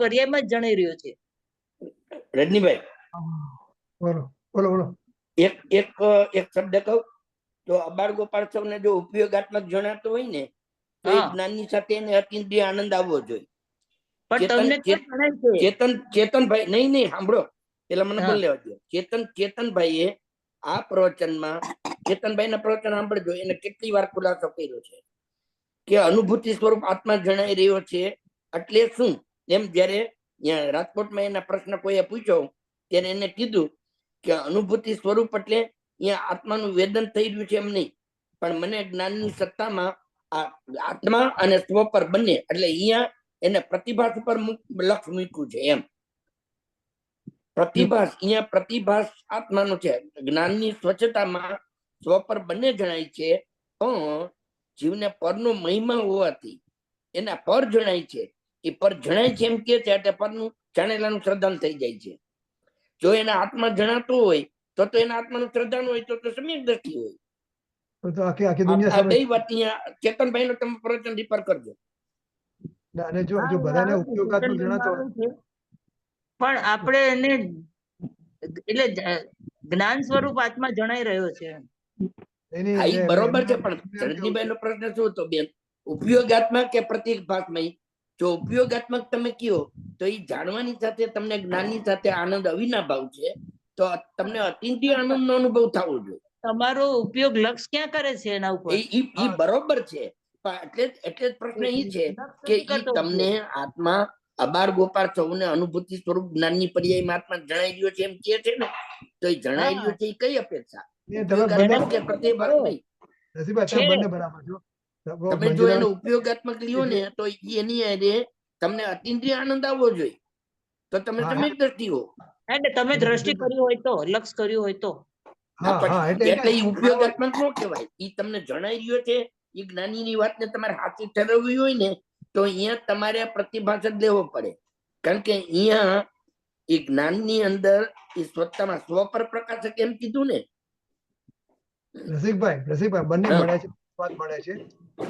પર્યાયમાં જ જણાઈ રહ્યો છે. રજનીભાઈ, બોલો બોલો બોલો. એક એક એક શબ્દ કહું તો અબાર ગોપાલ સૌને જો ઉપયોગાત્મક જણાતો હોય ને તો એ હા. જ્ઞાનની સાથે એને અતિન્દ્રિય આનંદ આવવો જોઈએ. પણ ચેતન- તમને કેમ જણાય છે? ચેતનભાઈ નહીં સાંભળો, પેલા મને હા. બોલ લેવા દો. ચેતનભાઈએ આ પ્રવચનમાં ચેતનભાઈના પ્રવચન સાંભળજો, એને કેટલી વાર ખુલાસો કર્યો છે કે અનુભૂતિ સ્વરૂપ આત્મા જણાઈ રહ્યો છે એટલે શું. એમ જયારે ત્યાં રાજકોટમાં એના પ્રશ્ન કોઈએ પૂછ્યો ત્યારે એને કીધું કે અનુભૂતિ સ્વરૂપ એટલે અહીંયા આત્માનું વેદન થઈ રહ્યું છે એમ નહીં, પણ મને જ્ઞાનની સત્તામાં આ આત્મા અને સ્વ પર બંને, એટલે અહીંયા એને પ્રતિભાસ ઉપર લક્ષ મૂક્યું છે એમ. પ્રતિભાસ અહીંયા પ્રતિભાસ આત્માનો છે, જ્ઞાનની સ્વચ્છતામાં સ્વ પર બંને જણાય છે, પણ જીવને પરનો મહિમા હોવાથી એના પર જણાય છે. એ પર જણાય છે એમ કે છે એટલે પરનું જાણેલાનું શ્રદ્ધાન થઈ જાય છે. જો એના આત્મા જણાતું હોય તો એના આત્માનું શ્રદ્ધાન હોય તો સમ્યક દ્રષ્ટિ હોય. તો આખી આખી દુનિયા આ સામે બે વાત અહીંયા ચેતનભાઈ નો તમે પ્રવચન રિપર કરજો. અને જો બધાને ઉપયોગાત્મક જણાતો હોય પણ આપણે એને એટલે જ્ઞાન સ્વરૂપ આત્મા જણાઈ રહ્યો છે. એની હા, ઈ બરોબર છે, પણ રજનીભાઈ નો પ્રશ્ન શું હતો બેન, ઉપયોગાત્મક કે પ્રતિભાસમય? જો ઉપયોગાત્મક તમે કયો તો એ જાણવાની સાથે તમને જ્ઞાનની સાથે આનંદ અવિનાભાવ છે, તો તમને અતિન્દ્રિય આનંદ નો અનુભવ થવો જોઈએ. તમારો ઉપયોગ લક્ષ ક્યાં કરે છે એના ઉપર? ઈ બરોબર છે, પણ એટલે જ પ્રશ્ન ઈ છે કે ઈ તમને આત્મા અબાર ગોપાલ સૌને અનુભૂતિ સ્વરૂપ જ્ઞાનની પર્યાયમાં આત્મા જણાઈ રહ્યો છે એમ કે છે ને, તો એ જણાઈ રહ્યો છે એ કઈ અપેક્ષા? ઉપયોગાત્મક કે પ્રતિભાસમય? નસીબા તમે બંને બરાબર છો. તમે જો એનો ઉપયોગાત્મક લ્યો ને તો એની હારે તમને અતિન્દ્રિય આનંદ આવવો જોઈએ, તો તમે સમ્યક દ્રષ્ટિ હો. એટલે તમે દ્રષ્ટિ કર્યું હોય તો, લક્ષ કર્યું હોય તો. એટલે ઈ ઉપયોગાત્મક નો કહેવાય. ઈ તમને જણાઈ રહ્યો છે એ જ્ઞાનીની વાતને તમારે સાચી ઠરવવી હોય ને તો અહીંયા તમારે પ્રતિભાસ જ લેવો પડે, કારણ કે અહીંયા એ જ્ઞાનની અંદર એ સ્વતઃમાં સ્વ પર પ્રકાશક એમ કીધું ને. રસિકભાઈ બંને હા. મળે છે, વાત મળે છે.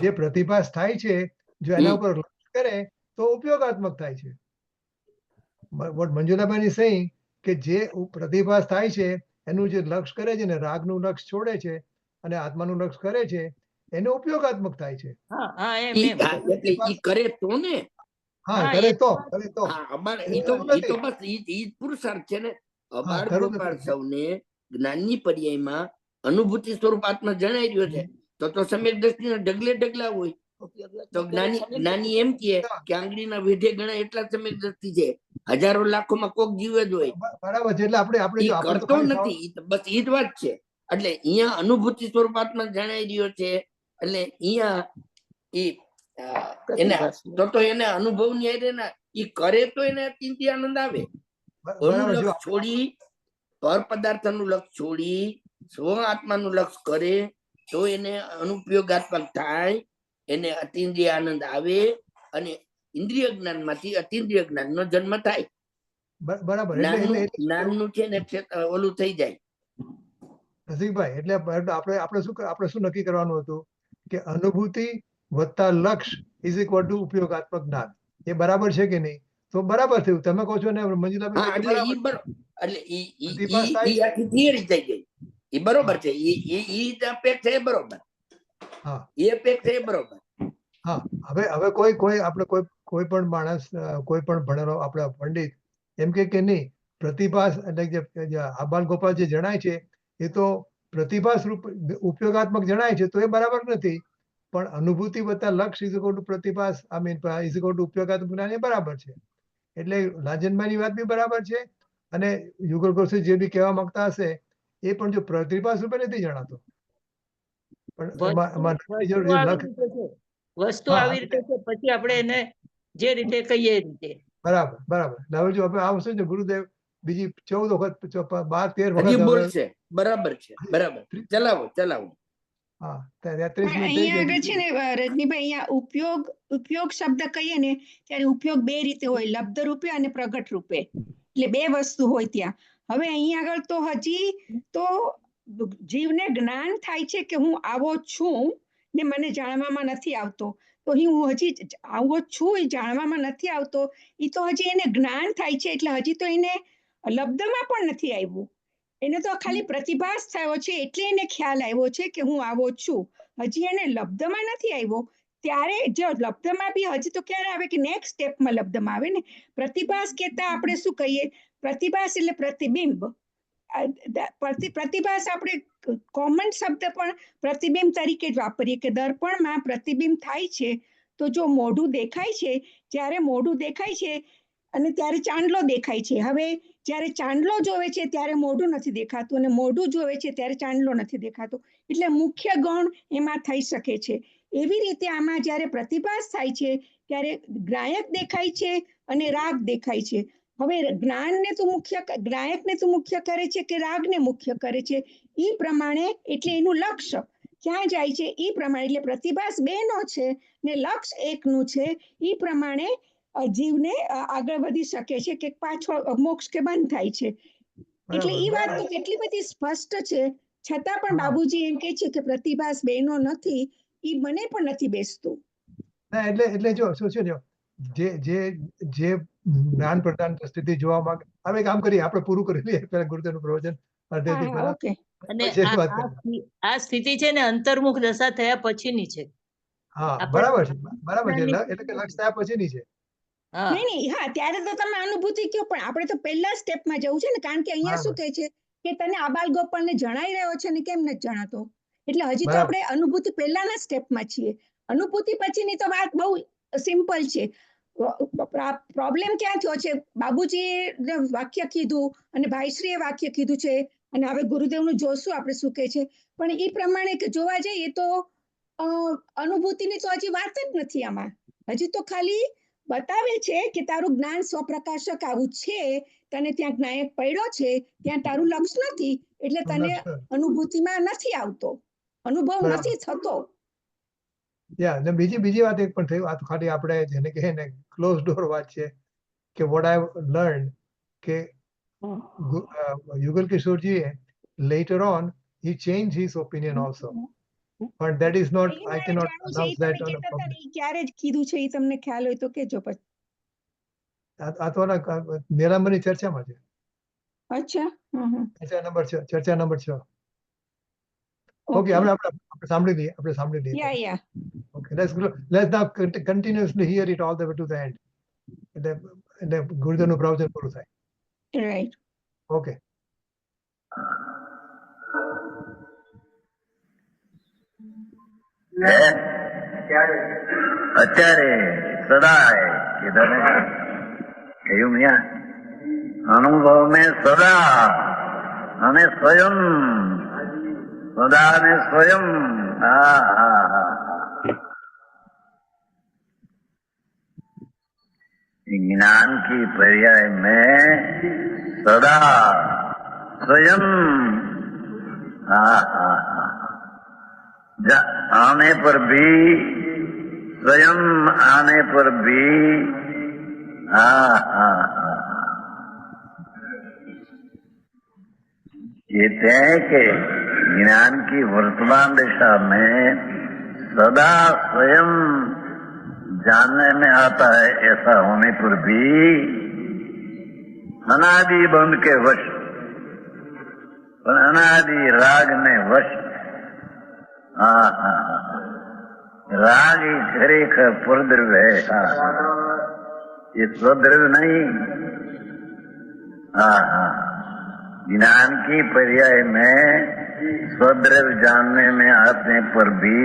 જે પ્રતિભાસ થાય છે જો એના ઉપર લક્ષ કરે તો ઉપયોગાત્મક થાય છે. મંજુલાબાઈની સહી કે જે પ્રતિભાસ થાય છે એનું જે લક્ષ કરે છે ને, રાગનું લક્ષ છોડે છે અને આત્માનું લક્ષ કરે છે, એને ઉપયોગાત્મક થાય છે. હા હા એમ ઈ એમ. એટલે ઈ કરે તો ને. હા, હા, કરે એ તો વાત- કરે તો હા, અમાર એ ઈ તો ખરું નથી. બસ ઈ જ પુરુષાર્થ છે ને. અબાર ખરું ગોપાલ નથી. સૌને જ્ઞાનની પર્યાયમાં અનુભૂતિ સ્વરૂપ આત્મા જણાઈ રહ્યો છે, તો સમ્યક દ્રષ્ટિના ઢગલે ઢગલા હોય. તો જ્ઞાની એમ કહે કે આંગળીના વેઢે ગણાય એટલા સમય દ્રષ્ટિ છે, હજારો લાખોમાં કોક જીવ જ હોય, બરાબર છે. એટલે આપણે ઈ જો આપણે તો કરતો ખાલી નથી, બસ ઈ જ વાત છે. એટલે અહીંયા અનુભૂતિ સ્વરૂપ આત્મા જણાઈ રહ્યો છે. એટલે અહીંયા ઈ એને તો એને અનુભવ ની આરે ને ઈ કરે તો એને અતિંદ્રિય આનંદ આવે. ઓનું બરાબર જો લક્ષ છોડી, પર પદાર્થનું લક્ષ છોડી સ્વ આત્માનું લક્ષ કરે તો એને અનુપયોગાત્મક થાય, એને અતિન્દ્રિય આનંદ આવે અને ઇન્દ્રિય જ્ઞાન માંથી અતિન્દ્રિય જ્ઞાન નો જન્મ થાય. બરાબર એટલે જ્ઞાનનું છે ને ઓલું થઈ જાય. રસિકભાઈ એટલે આપણે શું નક્કી કરવાનું હતું કે અનુભૂતિ વત્તા લક્ષ ઇઝ ઇક્વલ ટુ ઉપયોગાત્મક જ્ઞાન. એ બરાબર છે કે નહીં? તો બરાબર થયું. તમે કહો છો ને મંજુલાબેન હા, કે એટલે ઈ બરાબર એટલે પ્રતિભાસ થાય ઈ છે. આખી થિયરી થઈ ગઈ. ઈ બરોબર છે. ઈ અપેક્ષા એ બરોબર. હા એ અપેક્ષા એ બરોબર. હા હવે કોઈ આપણે કોઈ પણ માણસ કોઈ પણ ભણેલો આપણા પંડિત એમ કે નહીં પ્રતિભાસ એટલે જે આબાલ ગોપાલ જે જણાય છે એ તો પ્રતિભાસ રૂપ ઉપયોગાત્મક જણાય છે, તો એ બરાબર નથી. પણ અનુભૂતિ વત્તા લક્ષ ઇઝ ઇક્વલ ટુ પ્રતિભાસ ઇઝ ઇક્વલ ટુ ઉપયોગાત્મક જ્ઞાન એ બરાબર છે. એટલે લાજનભાઈની વાત બી બરાબર છે અને યુગલ ગોસ્વામી જે બી કહેવા માંગતા હશે એ પણ જો પ્રતિભાસ રૂપે નથી જણાતો. પણ એમાં વસ્તુ હા, આવી રીતે છે, પછી આપણે એને જે રીતે કહીએ એ રીતે. બરાબર. હવે જો હવે આ વસ્તુ છે ગુરુદેવ બીજી 14 વખત 12-13 હજી વખત હવે બોલશે. બરાબર છે, બરાબર. ચલાવો. હા 33 મિનિટ થઈ અહીંયા આગળ ગઈ. છે ને રજનીભાઈ, અહીંયા ઉપયોગ શબ્દ કહીએ ને ત્યારે ઉપયોગ બે રીતે હોય, લબ્ધ રૂપે અને પ્રગટ રૂપે. એટલે બે વસ્તુ હોય ત્યાં. હવે અહીંયા આગળ તો હજી તો જીવને જ્ઞાન થાય છે કે હું આવો છું ને મને જાણવામાં નથી આવતો. તો હું હજી આવો છું એ જાણવામાં નથી આવતો, એ તો હજી એને જ્ઞાન થાય છે. એટલે હજી તો એને લબ્ધમાં પણ નથી આવ્યું. એને તો ખાલી પ્રતિભાસ થયો છે એટલે એને ખ્યાલ આવ્યો છે કે હું આવો છું. હજી એને લબ્ધમાં નથી આવ્યો. ત્યારે જો લબ્ધમાં બી હજી તો ક્યારે આવે કે નેક્સ્ટ સ્ટેપમાં લબ્ધમાં આવે ને. પ્રતિભાસ કહેતા આપણે શું કહીએ? પ્રતિભાસ એટલે પ્રતિબિંબ. પ્રતિભાસ આપણે કોમન શબ્દ પણ પ્રતિબિંબ તરીકે જ વાપરીએ કે દર્પણમાં પ્રતિબિંબ થાય છે. તો જો મોઢું દેખાય છે, જ્યારે મોઢું દેખાય છે અને ત્યારે ચાંદલો દેખાય છે. હવે જ્યારે ચાંદલો જોવે છે ત્યારે મોઢું નથી દેખાતું અને મોઢું જોવે છે ત્યારે ચાંદલો નથી દેખાતો. એટલે મુખ્ય ગૌણ એમાં થઈ શકે છે. એવી રીતે આમાં જ્યારે પ્રતિભાસ થાય છે ત્યારે ગ્રાહક દેખાય છે અને રાગ દેખાય છે. હવે જ્ઞાનને તો ગ્રાહકને તો મુખ્ય કરે છે કે રાગને મુખ્ય કરે છે, એ પ્રમાણે એટલે એનું લક્ષ્ય ક્યાં જાય છે એ પ્રમાણે. એટલે પ્રતિભાસ બેનો છે ને લક્ષ એકનું છે. એ પ્રમાણે જીવને આગળ વધી શકે છે કે પાછો મોક્ષ કે બંધ થાય છે. એટલે એ વાત તો કેટલી બધી સ્પષ્ટ છે, છતાં પણ બાબુજી એમ કે છે કે પ્રતિભાસ બેનો નથી. એ મને પણ નથી બેસતું. ના એટલે જો શું છે જે જ્ઞાન પ્રદાન સ્થિતિ જોવા માંગે. હવે કામ કરીએ, આપણે પૂરું કરી લઈએ પેલા ગુરુદેવનું પ્રવચન અડધેથી પહેલા. ઓકે. અને પછી એની વાત કરીએ. આ સ્થિતિ છે ને અંતર્મુખ દશા થયા પછીની છે. હા આપણે- બરાબર છે. એટલે કે લક્ષ થયા પછીની છે. હા, નહીં, હા, ત્યારે તો તમે અનુભૂતિ કયો, પણ આપણે તો પહેલા સ્ટેપમાં જવું છે ને. કારણ કે અહીંયા શું કહે છે કે તને આબાલ ગોપાલને જણાઈ રહ્યો છે ને કેમ નથી જણાતો. એટલે હજી તો બરાબર. આપણે અનુભૂતિ પહેલાના સ્ટેપમાં છીએ. અનુભૂતિ પછીની તો વાત બહુ સિમ્પલ છે. પ્રોબ્લેમ ક્યાં થયો છે? બાબુજીએ વાક્ય કીધું અને ભાઈશ્રીએ વાક્ય કીધું છે અને હવે ગુરુદેવનું જોશું આપણે શું કહે છે. પણ એ પ્રમાણે કે જોવા જઈએ તો અનુભૂતિની તો હજી વાત જ નથી આમાં. હજી તો ખાલી બતાવે છે કે તારું જ્ઞાન સ્વપ્રકાશક આવું છે, તને ત્યાં જ્ઞાયક પડ્યો છે, ત્યાં તારું લક્ષ નથી, એટલે તને અનુભૂતિમાં નથી આવતો, અનુભવ બરાબર. નથી થતો. અને બીજી વાત એક પણ થઈ. આ તો ખાલી આપણે જેને કહે ને ક્લોઝ ડોર વાત છે કે વોટ આઈ લર્ન કે યુગલ કિશોરજીએ later on he changed his opinion also, but that is not, I cannot announce that on a public. ક્યારે જ કીધું છે એ તમને ખ્યાલ હોય તો કેજો પછી. આ તો નિરામની ચર્ચામાં છે. અચ્છા. ચર્ચા નંબર 6. ઓકે, આપણે સાંભળી લઈએ. યા Okay, let's now continuously hear it all the way to the end. એટલે ગુરુદેવનું પ્રવચન પૂરું થાય. રાઈટ. ઓકે. અત્યારે સદાય કીધા ને કહ્યું મિયા અનુભવ में સદા અને સ્વયં સદા ને સ્વયં ज्ञान की पर्याय में सदा स्वयं आने पर भी स्वयं आने पर भी कहते हैं कि ज्ञान की वर्तमान दिशा में सदा स्वयं जानने में आता है, ऐसा होने पर भी अनादि बंध के वश, अनादि राग में वश राग ही खरेखर परद्रव्य है, ये स्वद्रव्य नहीं। ज्ञान की पर्याय में स्वद्रव्य जानने में आने पर भी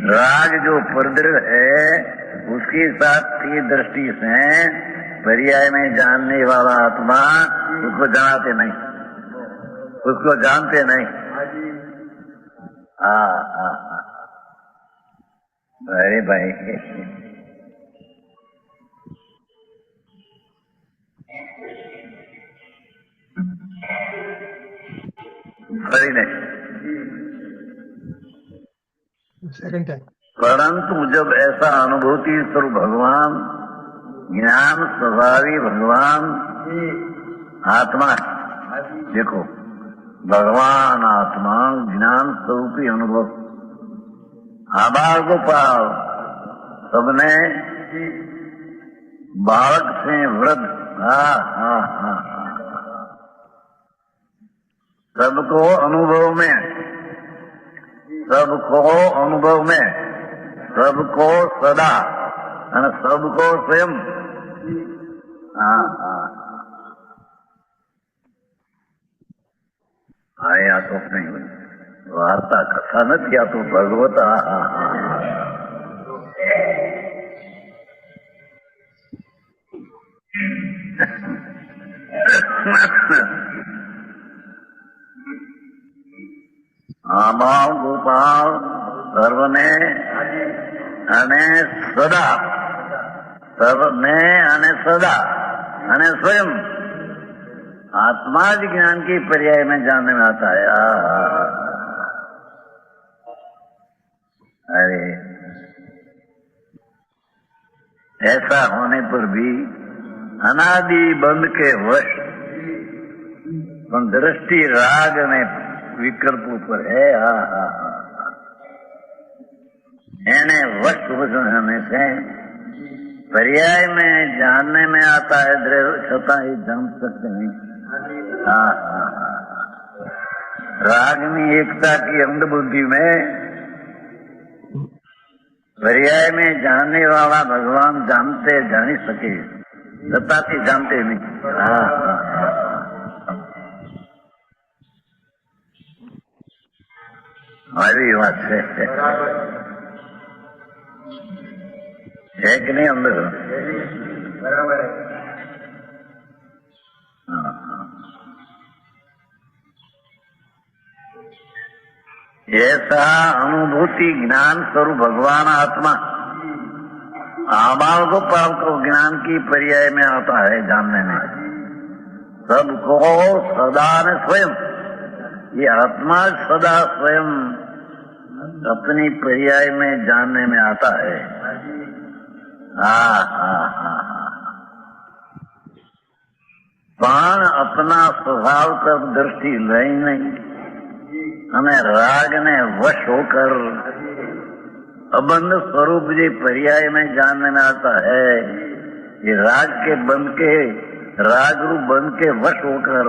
राग जो परद्रव्य है उसकी साथ की दृष्टि से पर्याय में जानने वाला आत्मा उसको जानते नहीं, उसको जानते नहीं। अरे भाई फरी नहीं। સેકન્ડ ટાઈમ परंतु जब ऐसा अनुभूति स्वरूप भगवान ज्ञान स्वभावी भगवान आत्मा, देखो भगवान आत्मा ज्ञान स्वरूपी अनुभव आबाल गोपाल सबने बालक से वृद्ध सबको अनुभव में, सबको अनुभव में, सबको सदा और सबको स्वयं आया तो नहीं वार्ता कथा न किया तो भगवत આબાળ ગોપાલ સર્વને અને સદા, સર્વને અને સદા અને स्वयं आत्मा जी ज्ञान की पर्याय में जानने में आता है। अरे ऐसा होने पर भी अनादि बंध के वश दृष्टि राग में विकल्पों पर है। एने वश होने से पर्याय में जानने में आता है, छता ही जान सकते नहीं। रागनी एकता की अंध बुद्धि में पर्याय में जानने वाला भगवान जानते जानी सके, तथापि जानते नहीं। हमारी बात है कि नहीं अंदर? बराबर है। ऐसा अनुभूति ज्ञान स्वरूप भगवान आत्मा आबाल गोपाल को ज्ञान की पर्याय में आता है जानने में, सबको सदा ने स्वयं, ये आत्मा सदा स्वयं अपनी पर्याय में जानने में आता है। पण अपना स्वभाव तक दृष्टि लई नहीं, हमें राग ने वश होकर अबंध स्वरूप जी पर्याय में जानने में आता है। ये राग के बंध के, राग रूप बंध के वश होकर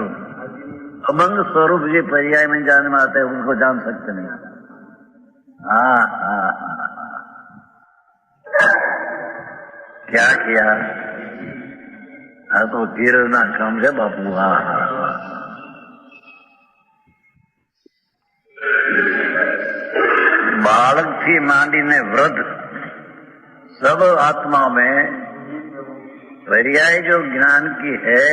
अबंध स्वरूप जी पर्याय में जानने में आता है, उनको जान सकते नहीं। क्या किया? तो तीर ना काम है बापू। बालक थी मांडी ने वृद्ध सब आत्मा में पर्याय जो ज्ञान की है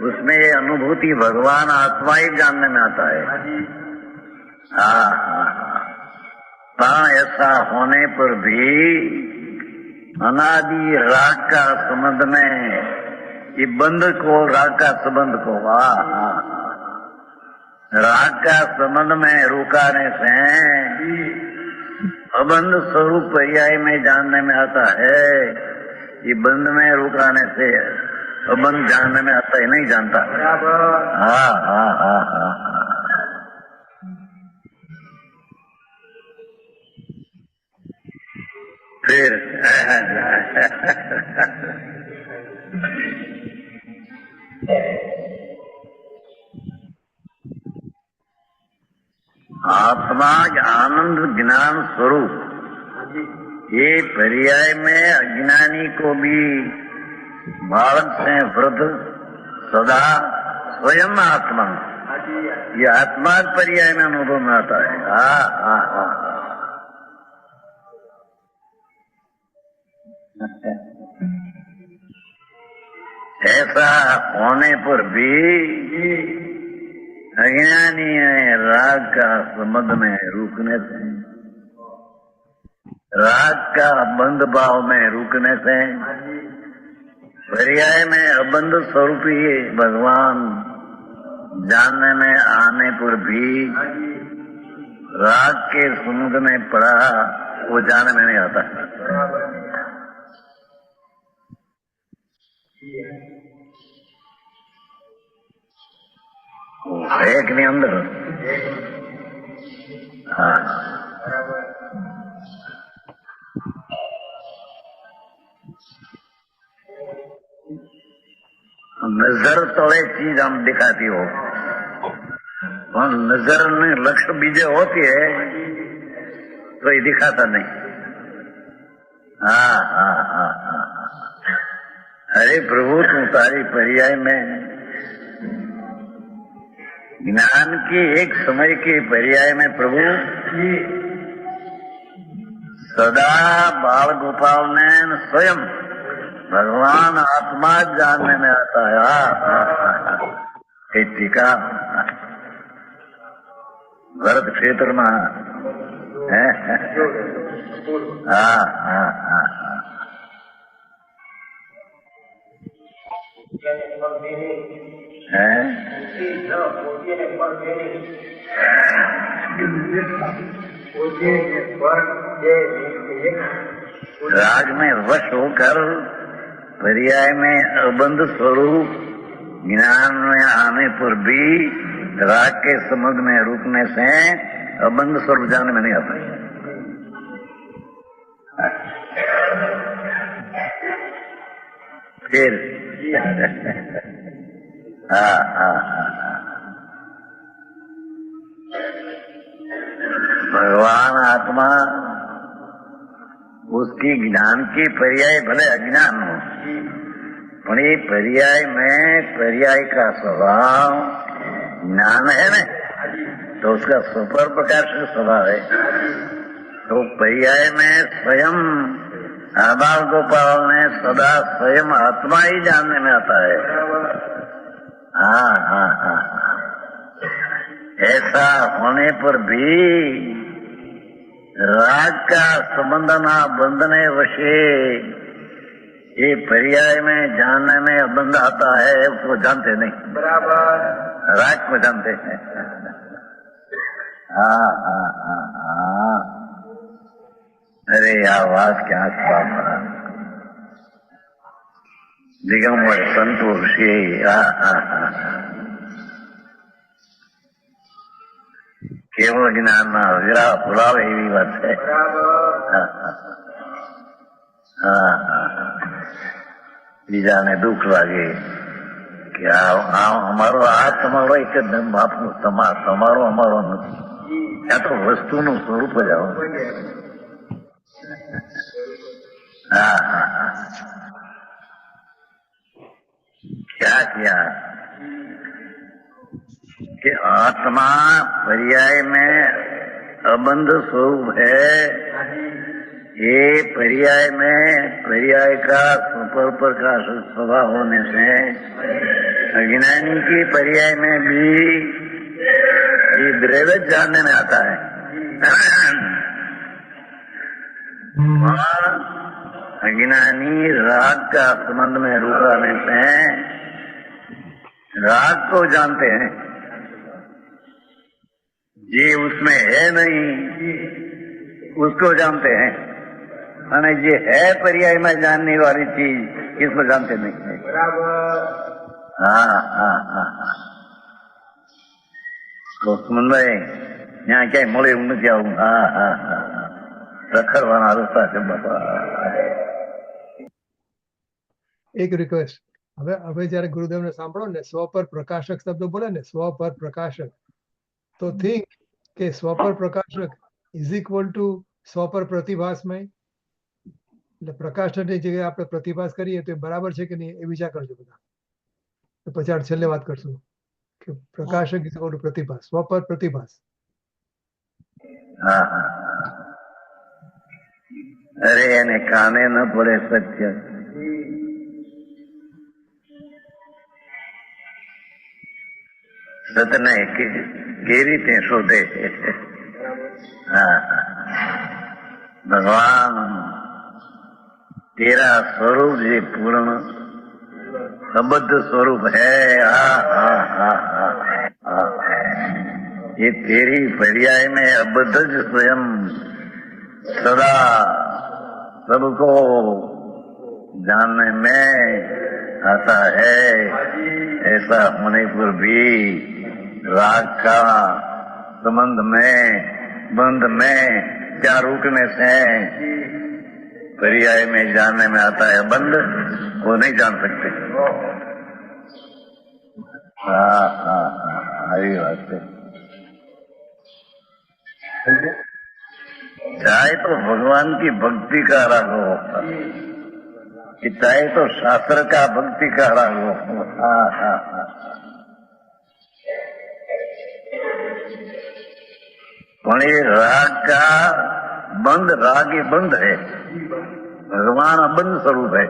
उसमें ये अनुभूति भगवान आत्मा ही जानने में आता है। ऐसा होने पर भी अनादि राग का संबंध में ये बंध को राग का संबंध को राग का संबंध में रुकाने से अबंध स्वरूप पर्याय में जानने में आता है। ये बंध में रुकाने से अबंध जानने में आता है, नहीं जानता। फिर आत्मा आनंद ज्ञान स्वरूप ये पर्याय में अज्ञानी को भी बालक से वृद्ध सदा स्वयं आत्मा ये आत्मा पर्याय में अनुभव में आता है। ऐसा होने पर भी अज्ञानी राग का संबंध में रुकने से राग का बंध भाव में रुकने से पर्याय में अबंध स्वरूप ही भगवान जानने में आने पर भी राग के समुद्र में पड़ा वो जानने में नहीं आता। एक नहीं अंदर नजर तो एक चीज हम दिखाती हो और नजर में लक्ष्य बीजे होती है तो ये दिखाता नहीं। अरे प्रभु तुम तारी पर्याय में ज्ञान की एक समय के पर्याय में प्रभु सदा बाल गोपाल ने स्वयं भगवान आत्मा जानने में आता है। टीका भरत क्षेत्र में राग में वश होकर पर्याय में अबंध स्वरूप ज्ञान में आने पर भी राग के संबंध में रुकने से अबंध स्वरूप जानने में नहीं आता। फिर भगवान आत्मा उसकी ज्ञान की पर्याय भले अज्ञान हो पर ये पर्याय में पर्याय का स्वभाव ज्ञान है ना तो उसका सुपर प्रकाश का स्वभाव है। तो पर्याय में स्वयं आबाल गोपाल ने सदा स्वयं आत्मा ही जानने में आता है। ऐसा होने पर भी राग का संबंध न बंधने वशे ये पर्याय में जानने में बंध आता है उसको जानते नहीं। बराबर राग को जानते हैं। अरे आवाज क्या दिगंबर संतोषी કેવળ જ્ઞાનમાં વિરા પુરાવે એવી વાત છે। બીજાને દુઃખ લાગે કે અમારો આ તમારો એક જ બાપનું તમારો અમારો નથી આ તો વસ્તુનું સ્વરૂપ જ આવું। क्या किया कि आत्मा पर्याय में अबंध स्वरूप है, ये पर्याय का पर प्रकाश स्वभाव होने से अज्ञानी की पर्याय में भी ये द्रव्य जानने में आता है। अज्ञानी राग का संबंध में रूप आने से राग को जानते हैं, ये उसमें है नहीं उसको जानते हैं, અને જે है पर्याय में जानने वाली चीज इसको जानते नहीं है। हाँ हाँ हाँ हाँ तो सुमन भाई यहाँ क्या મળે એવું નથી આવું। हाँ हाँ हाँ રખડવાના રસ્તા છે બાપા। એક રિક્વેસ્ટ, હવે જયારે ગુરુદેવને સાંભળો ને સ્વ પર પ્રકાશક શબ્દ બોલે ને, સ્વ પર પ્રકાશક, તો થિંક કે સ્વ પર પ્રકાશક ઇઝ ઇક્વલ ટુ સ્વ પર પ્રતિભાસમય, એટલે પ્રકાશકની જગ્યાએ આપણે પ્રતિભાસ કરીએ તો એ બરાબર છે કે નહીં એ વિચાર કરજો બધા। તો પછી આપણે છેલ્લે વાત કરશું કે પ્રકાશક ઇઝ ઇક્વલ ટુ પ્રતિભાસ, સ્વ પર પ્રતિભાસ। हाँ हाँ अरे એને કાને ન પડે સત્ય। સતને કેવી રીતે શોધે? हाँ भगवान तेरा स्वरूप जो पूर्ण अबद्ध स्वरूप है, ये तेरी पर्याय में अबद्ध स्वयं सदा सबको जानने में आता है। ऐसा होने पर भी राग का संबंध में बंध में क्या रुकने से पर्याय में जानने में आता है बंद, वो नहीं जान सकते। हाँ हाँ हाँ ये बात है। चाहे तो भगवान की भक्ति का राग हो, चाहे तो शास्त्र का भक्ति का राग हो। हाँ हाँ हाँ राग का बंद, राग ही बंद है, भगवान अबंध स्वरूप है।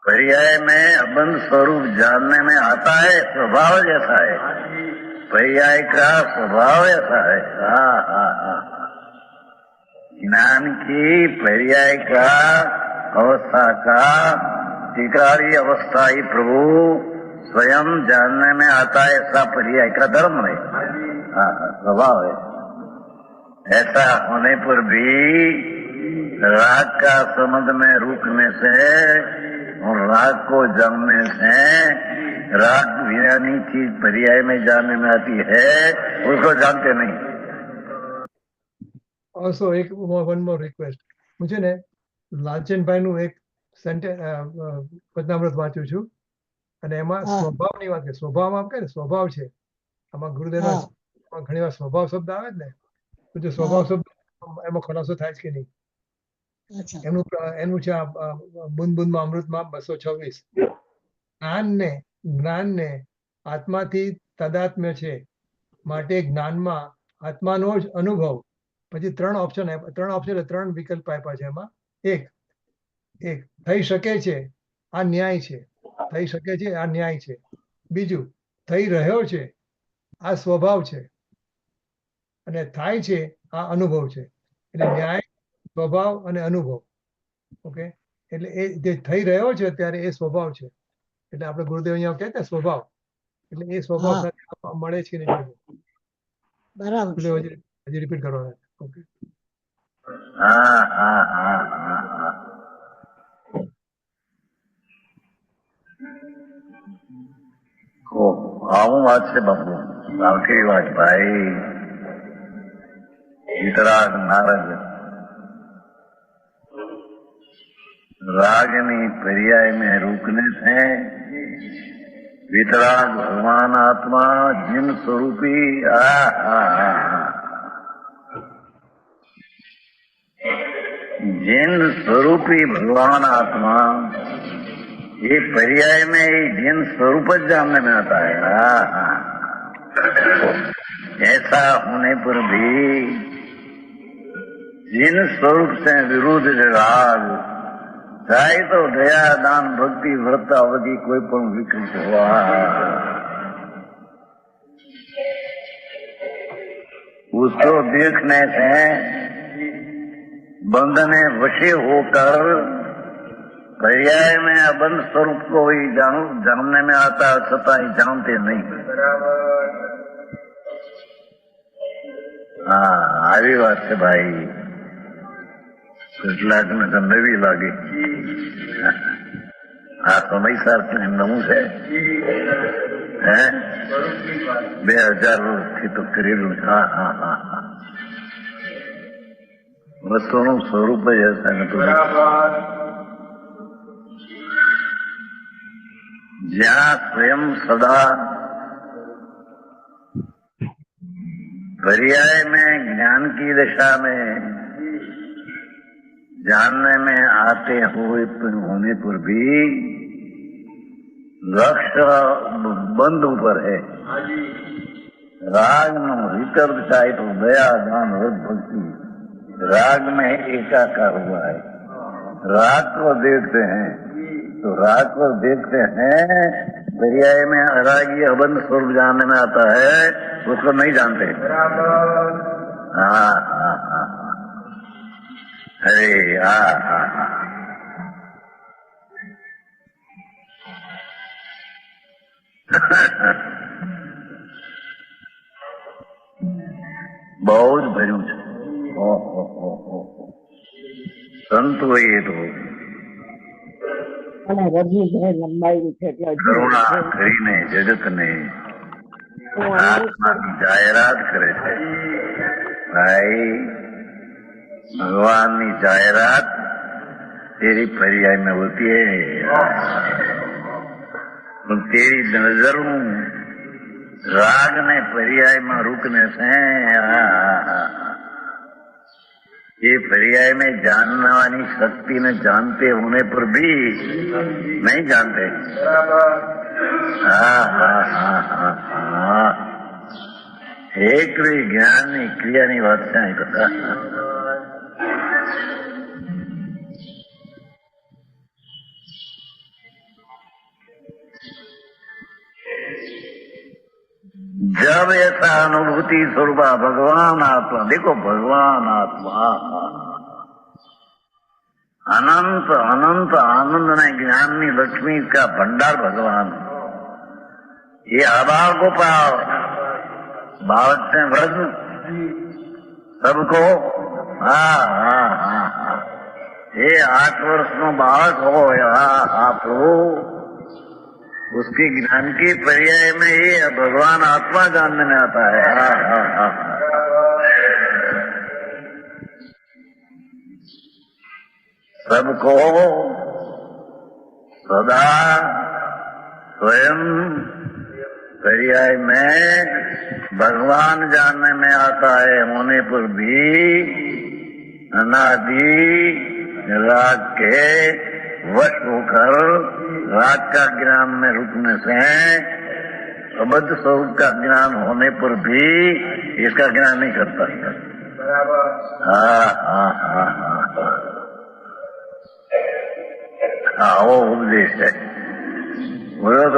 पर्याय में अबंध स्वरूप जानने में आता है, स्वभाव जैसा है, पर्याय का स्वभाव ऐसा है। हाँ हाँ हाँ ज्ञान की पर्याय का अवस्था का टिकारी अवस्था ही प्रभु स्वयं जानने में आता है, ऐसा पर्याय का धर्म है। हाँ स्वभाव है। ऐसा होने पर भी राग का संबंध में रुकने से और राग को जानने से राग विरानी चीज पर्याय में जानने में आती है, उसको जानते नहीं। ઓલ્સો એક વન મોર રિક્વેસ્ટ, હું છે ને લાલચંદભાઈનું એક વચનામૃત વાંચું છું અને એમાં હા. સ્વભાવની વાત કરે, સ્વભાવમાં આમ કહે ને સ્વભાવ છે, આમાં ગુરુદેવના હા. ઘણી વાર સ્વભાવ શબ્દ આવે જ ને, તો જો સ્વભાવ શબ્દ એમાં ખુલાસો થાય છે કે નહીં, અચ્છા એનું છે બુંદ બુંદમાં અમૃતમાં 226 જ્ઞાનને આત્માથી તદાત્મ્ય છે, માટે જ્ઞાનમાં આત્માનો જ અનુભવ। પછી ત્રણ ઓપ્શન એટલે ત્રણ વિકલ્પ આપ્યા છે એમાં। એક થઈ શકે છે આ ન્યાય છે, થઈ શકે છે આ ન્યાય છે। બીજું થઈ રહ્યો છે આ સ્વભાવ છે, અને થાય છે આ અનુભવ છે। એટલે ન્યાય, સ્વભાવ અને અનુભવ। ઓકે, એટલે એ જે થઈ રહ્યો છે અત્યારે એ સ્વભાવ છે, એટલે આપણે ગુરુદેવ અહીંયા કહે ને સ્વભાવ, એટલે એ સ્વભાવ હા. સાથે મળે છે કે નહીં? બરાબર છે. ગુરુદેવ હજી રિપીટ કરવાના। ઓકે हाँ हाँ हाँ हाँ हाँ ओ आऊं आज से बापू आखिरी बात भाई, वितराग नारद रागनी पर्याय में रुकने से वितराग भगवान आत्मा जिन स्वरूपी जिन स्वरूपी भगवान आत्मा, ये पर्याय में जिन स्वरूप जानने में आता है। ऐसा होने पर भी जिन स्वरूप से विरुद्ध राग चाहे तो दया दान भक्ति व्रत अवधि कोई पण विकृत हुआ, उसको देखने से बंधने वशी होकर पर्याय में अबंध स्वरूप को ही जानने में आता है, छता ही जानते नहीं। हाँ, આવી વાત છે ભાઈ, કેટલાક ને તો નવી લાગી। આ સમયસર નવું છે, 2000 વર્ષથી તો કરેલું છે। હા હા હા હા, વસ્તુનું સ્વરૂપ જ હશે ને તો જ્યાં સ્વયં સદા पर्याय में ज्ञान की दशा में जानने में आते हुए होने पर भी लक्ष्य बंद ऊपर है। राग नो विकल्प चाहे तो दया दान व्रत भक्ति राग में एकाकार हुआ है। राग को देखते हैं तो राग को देखते हैं, पर्याय में अरागी अबंध स्वरूप जानने में आता है, उसको नहीं जानते। हाँ हाँ हाँ, अरे हाँ हाँ हाँ, बहुत भर्યું છે। સંતોએ તો કરુણા કરીને જગતને આત્માની જાહેરાત કરે છે। ભાઈ, ભગવાનની જાહેरात तेरी पर्याय में होती है, तो तेरी नजरों राग ने पर्याय में रुकने से ये पर्याय में जानने वाली शक्ति ने जानते होने पर भी नहीं जानते। हाँ हाँ हाँ हाँ हाँ, एक ज्ञान ની ક્રિયાની વાત છે। जब ऐसा अनुभूति स्वरूप भगवान आत्मा, देखो भगवान आत्मा अनंत अनंत आनंद ने ज्ञान नी लक्ष्मी का भंडार भगवान, ये अभाव को पाओ बालक से व्रत सबको। हाँ हाँ हाँ हाँ, ये 8 वर्ष नो बालक हो, हाँ हाँ प्रभु, उसके ज्ञान के पर्याय में ये भगवान आत्मा जानने में आता है। हाँ हाँ हाँ, सबको सदा स्वयं पर्याय में भगवान जानने में आता है, होने पर भी अनादि राग के वश होकर राग का ज्ञान में रुकने से अबद्ध स्वरूप का ज्ञान होने पर भी इसका ज्ञान नहीं करता। हाँ हाँ हाँ हाँ हाँ, वो उपदेश है। व्रत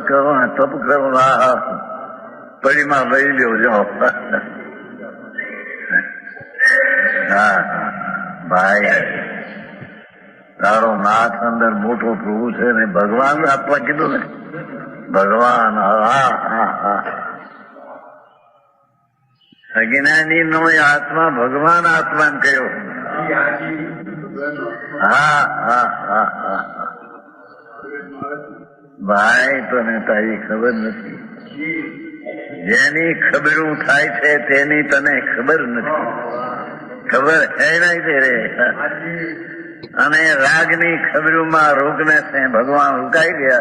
करो, तप करो, परिमा लई लो जाओ। हाँ भाई, તારો નાથ અંદર મોટો પ્રભુ છે ને, ભગવાન આત્મા કીધું ને, ભગવાન। હા હા હા, અજ્ઞાની નો આત્મા ભગવાન આત્મા કયો। હા હા હા હા, ભાઈ તને તારી ખબર નથી, જેની ખબરું થાય છે તેની તને ખબર નથી, ખબર હે નહીં તેરે। અને રાગની ખબરોમાં રોકને से ભગવાન રોકાઈ ગયા।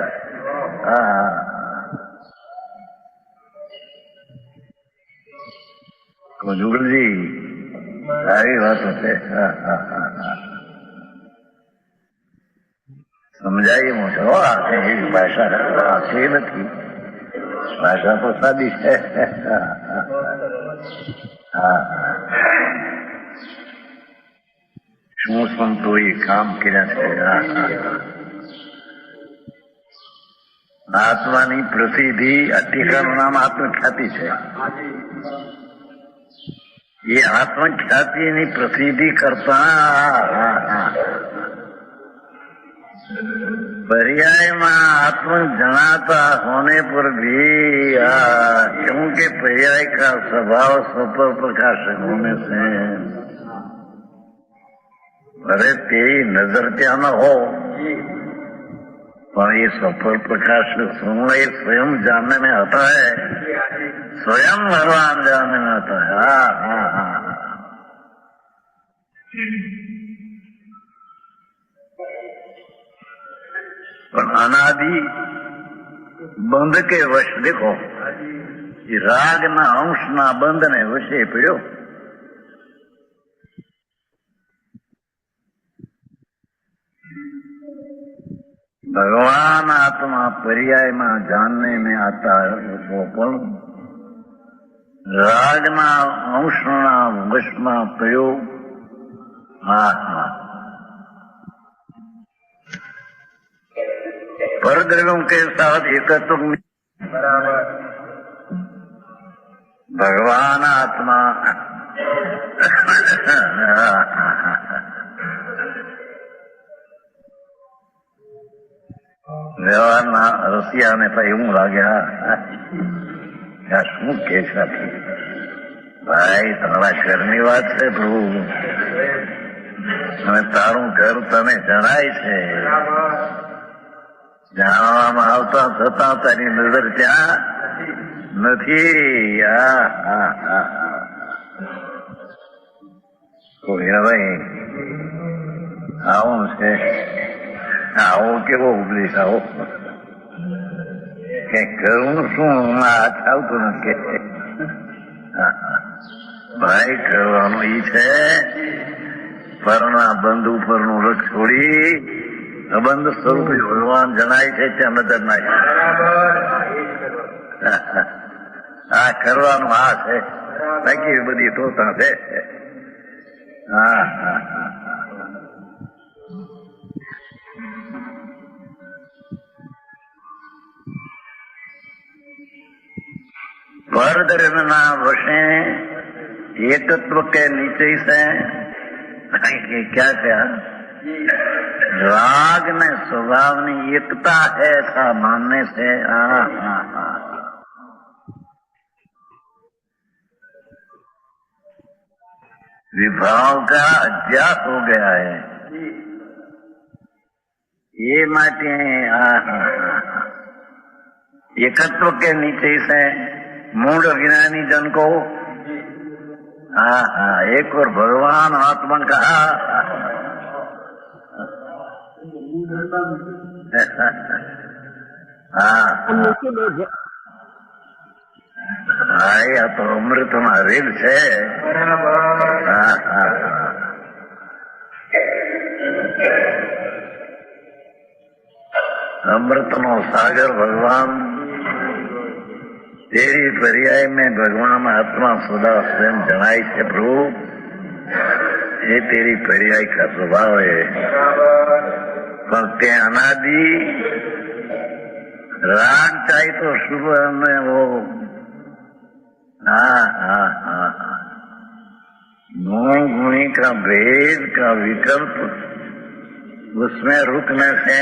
जुगल जी सारी बातों से समझाइए मुझे। आपकी भाषा अच्छी नहीं, भाषा तो सादी है। હા શું સંતોએ કામ કર્યા છે આત્માની પ્રસિદ્ધિ આ ટીકાનું નામ આત્મખ્યાતિ છે ये आत्मख्याति ની प्रसिद्धि करता पर्याय में आत्म जनाता होने पर भी क्योंकि पर्याय का स्वभाव स्वपर प्रकाशक होने से अरे तेरी नजर क्या न हो पर ये स्वपर प्रकाशक सुनना ये स्वयं जानने में आता है स्वयं भगवान जानने में आता है पर अनादि बंध के वश देखो राग ना अंश ना बंध ने वशे पड़ो भगवान आत्मा पर्याय में जानने में आता है वो पण राग ना अंश ना वश में पड़ो परद्रव्यों के साथ एकत्व बराबर भगवान आत्मा વ્યવહારના રસિયાને તો એવું લાગ્યા શું કે છે ભાઈ તારા ઘરની વાત છે પ્રભુ અને તારું ઘર તને જણાય છે જાણવામાં આવતા છતાં તારી નજર ત્યાં નથી ભાઈ આવું છે આવો કેવો ઉપદેશ આવો કઈક કરું શું આવતું નથી ભાઈ કરવાનું ઈ છે પરના બંધ ઉપરનું રખ છોડી અબંધ સ્વરૂપે ભગવાન જણાય છે ત્યાં નજર નાખે આ કરવાનું આ છે બાકી બધી ટોટા છે परद्रव्य ना वशे एकत्व के नीचे से क्या क्या राग ने स्वभाव ની एकता है ऐसा मानने से विभाव का अध्यास हो गया है ये माटे एकत्व के नीचे से मूढ़ अज्ञानी जन को एक और भगवान आत्मा कहा या तो अमृत में रेल છે अमृत नो सागर भगवान तेरी पर्याय में भगवान आत्मा सदा स्वयं जनाई से प्रभु ये तेरी पर्याय का स्वभाव है पर ते अनादि राग चाहिए तो शुभ में वो गुण गुणी का भेद का विकल्प उसमें रुकने से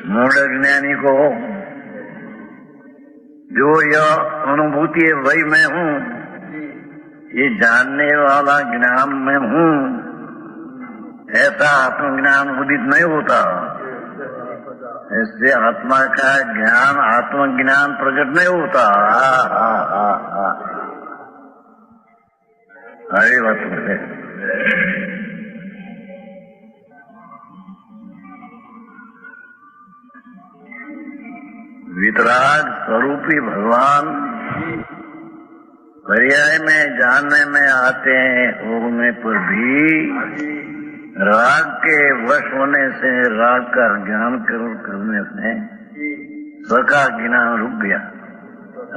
मूढ़ ज्ञानी को जो यह अनुभूति है वही मैं हूँ ये जानने वाला ज्ञान में हूँ ऐसा आत्मज्ञान उदित नहीं होता इससे आत्मा का ज्ञान आत्मज्ञान प्रकट नहीं होता अरे बात है वितराग स्वरूपी भगवान पर्याय में जानने में आते हैं होने पर भी राग के वश होने से राग का ज्ञान करने से स्वका ज्ञान रुक गया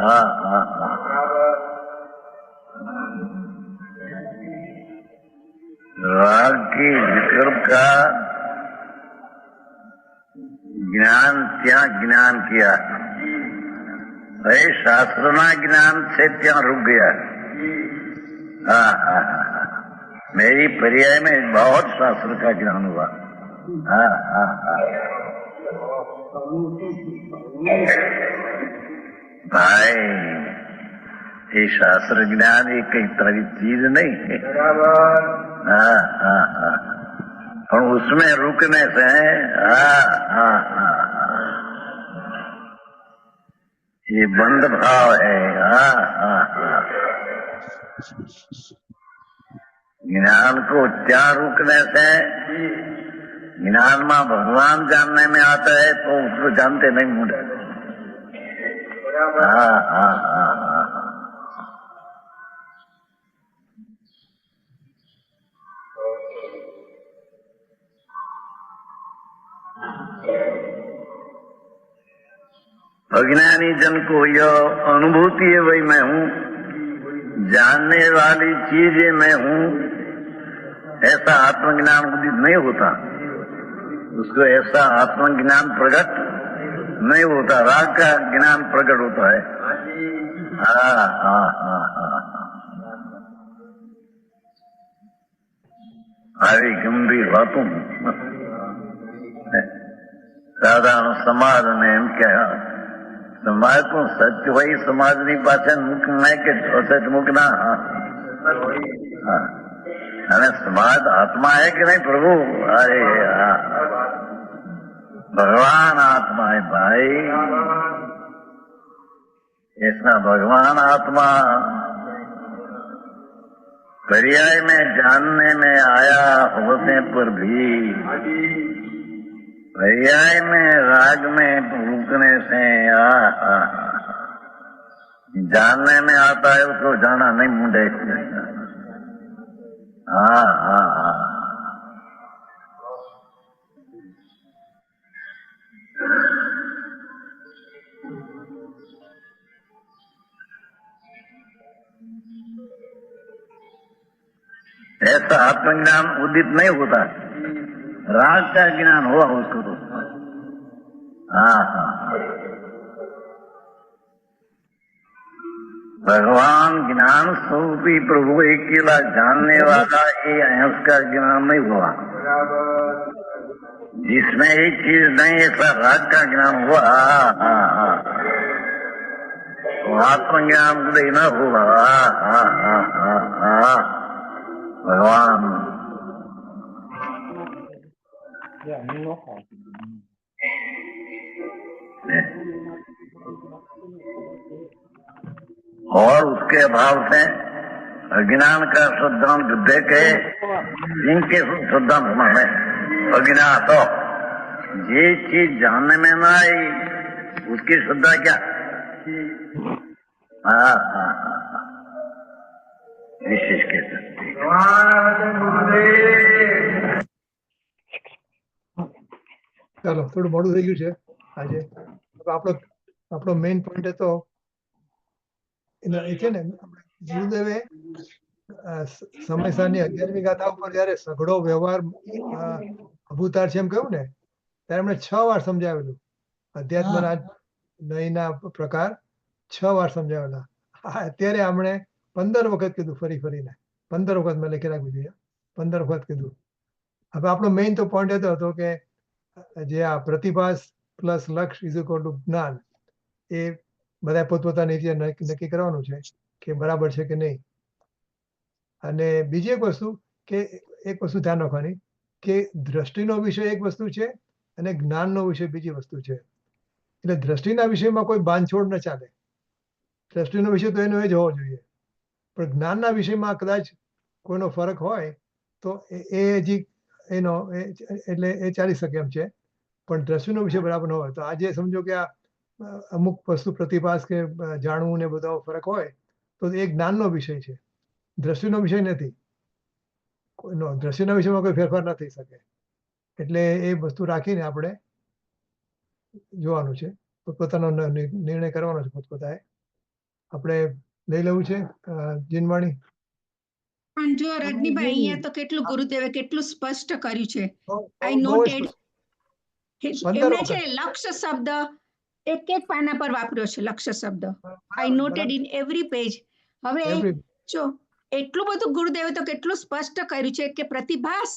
हाँ हाँ हाँ राग की विकल्प का જ્ઞાન ત્યાં જ્ઞાન किया भाई शास्त्रों ज्ञान से ત્યાં रुक गया हाँ हाँ हाँ मेरी पर्याय में बहुत शास्त्र का ज्ञान हुआ हाँ हाँ हाँ भाई ये शास्त्र ज्ञान ये कई तरह चीज नहीं है हाँ हाँ हाँ और उसमें रुकने से हाँ हाँ हाँ ये बंद भाव है हाँ हाँ हाँ ज्ञान को क्या रुकने से ज्ञान में भगवान जानने में आता है तो उसको जानते नहीं मुझे हाँ हाँ हाँ हाँ अज्ञानी जन को यह अनुभूति है वही मैं हूँ जानने वाली चीज है मैं हूँ ऐसा आत्मज्ञान उदित नहीं होता उसको ऐसा आत्मज्ञान प्रकट नहीं होता राग का ज्ञान प्रकट होता है हाँ हाँ हाँ हाँ આવી ગંભીર વાતો સાધારણ સમાજ ને એમ કે સમાજ પણ સત્ય હોય સમાજની પાછળ મુખ નહીં કે અસત મુખ ના અને સમાજ આત્મા है कि नहीं प्रभु अरे भगवान आत्मा है भाई ऐसा भगवान आत्मा पर्याय में जानने में आया होने पर भी पर्याय में राग में रुकने से जानने में आता है उसको जाना नहीं मुंडे हाँ हाँ हाँ ऐसा आत्मज्ञान उदित नहीं होता राग का ज्ञान हुआ उसको तो हाँ हाँ भगवान ज्ञान स्वरूपी प्रभु अकेला जानने वाला ये अहंस का ज्ञान नहीं हुआ जिसमें एक चीज नहीं ऐसा राग का ज्ञान हुआ हाँ हाँ हाँ आत्मज्ञान कभी न हुआ हाँ हाँ हाँ हाँ हाँ भगवान और उसके अभाव से अज्ञान का सिद्धांत दे के जिनके सिद्धांत माने अज्ञात हो ये चीज जानने में ना आई उसकी श्रद्धा क्या हाँ हाँ हाँ विशेष के ચાલો થોડું મોડું થઈ ગયું છે આજે આપણો મેઇન પોઈન્ટ હતો એ છે ને ગુરુદેવે સમયસારની 11મી ગાથા ઉપર જયારે સઘળો વ્યવહાર અભૂતાર છે એમ કહ્યું ને ત્યારે એમણે 6 વાર સમજાવેલું અધ્યાત્મના નયના પ્રકાર 6 વાર સમજાવેલા અત્યારે આપણે 15 વખત કીધું ફરીને 15 વખત મેં લખી રાખ્યું છે 15 વખત કીધું હવે આપણો મેઇન તો પોઈન્ટ હતો કે જે આ પ્રતિભાસ પ્લસ લક્ષ ઇઝ ઇક્વલ ટુ જ્ઞાન એ બધા પોતપોતાની રીતે નક્કી કરવાનું છે કે બરાબર છે કે નહીં અને બીજી એક વસ્તુ કે એક વસ્તુ ધ્યાન રાખવાની કે દ્રષ્ટિનો વિષય એક વસ્તુ છે અને જ્ઞાનનો વિષય બીજી વસ્તુ છે એટલે દ્રષ્ટિના વિષયમાં કોઈ બાંધછોડ ન ચાલે દ્રષ્ટિનો વિષય તો એનો એ જ હોવો જોઈએ પણ જ્ઞાનના વિષયમાં કદાચ કોઈનો ફરક હોય તો એ હજી એનો એટલે એ ચાલી શકે એમ છે પણ દ્રષ્ટિનો વિષય બરાબર ન હોય તો આજે સમજો કે આ અમુક વસ્તુ પ્રતિભાસ કે જાણવું ને બધો ફરક હોય તો એ જ્ઞાનનો વિષય છે દ્રષ્ટિનો વિષય નથી કોઈનો દ્રષ્ટિના વિષયમાં કોઈ ફેરફાર ન થઈ શકે એટલે એ વસ્તુ રાખીને આપણે જોવાનું છે પોતપોતાનો નિર્ણય કરવાનો છે પોતપોતાએ આપણે લઈ લેવું છે જીનવાણી? પણ જો રજનીભાઈ નહીં. અહીંયા તો કેટલું ગુરુદેવે કેટલું સ્પષ્ટ કર્યું છે. I બહુ જ noted. પંદર એમણે વખત. છે લક્ષ્ય શબ્દ એક પાના પર વાપર્યો છે લક્ષ્ય શબ્દ. I noted in every page. હવે Every- જો એટલું બધું ગુરુદેવે તો કેટલું સ્પષ્ટ કર્યું છે કે પ્રતિભાસ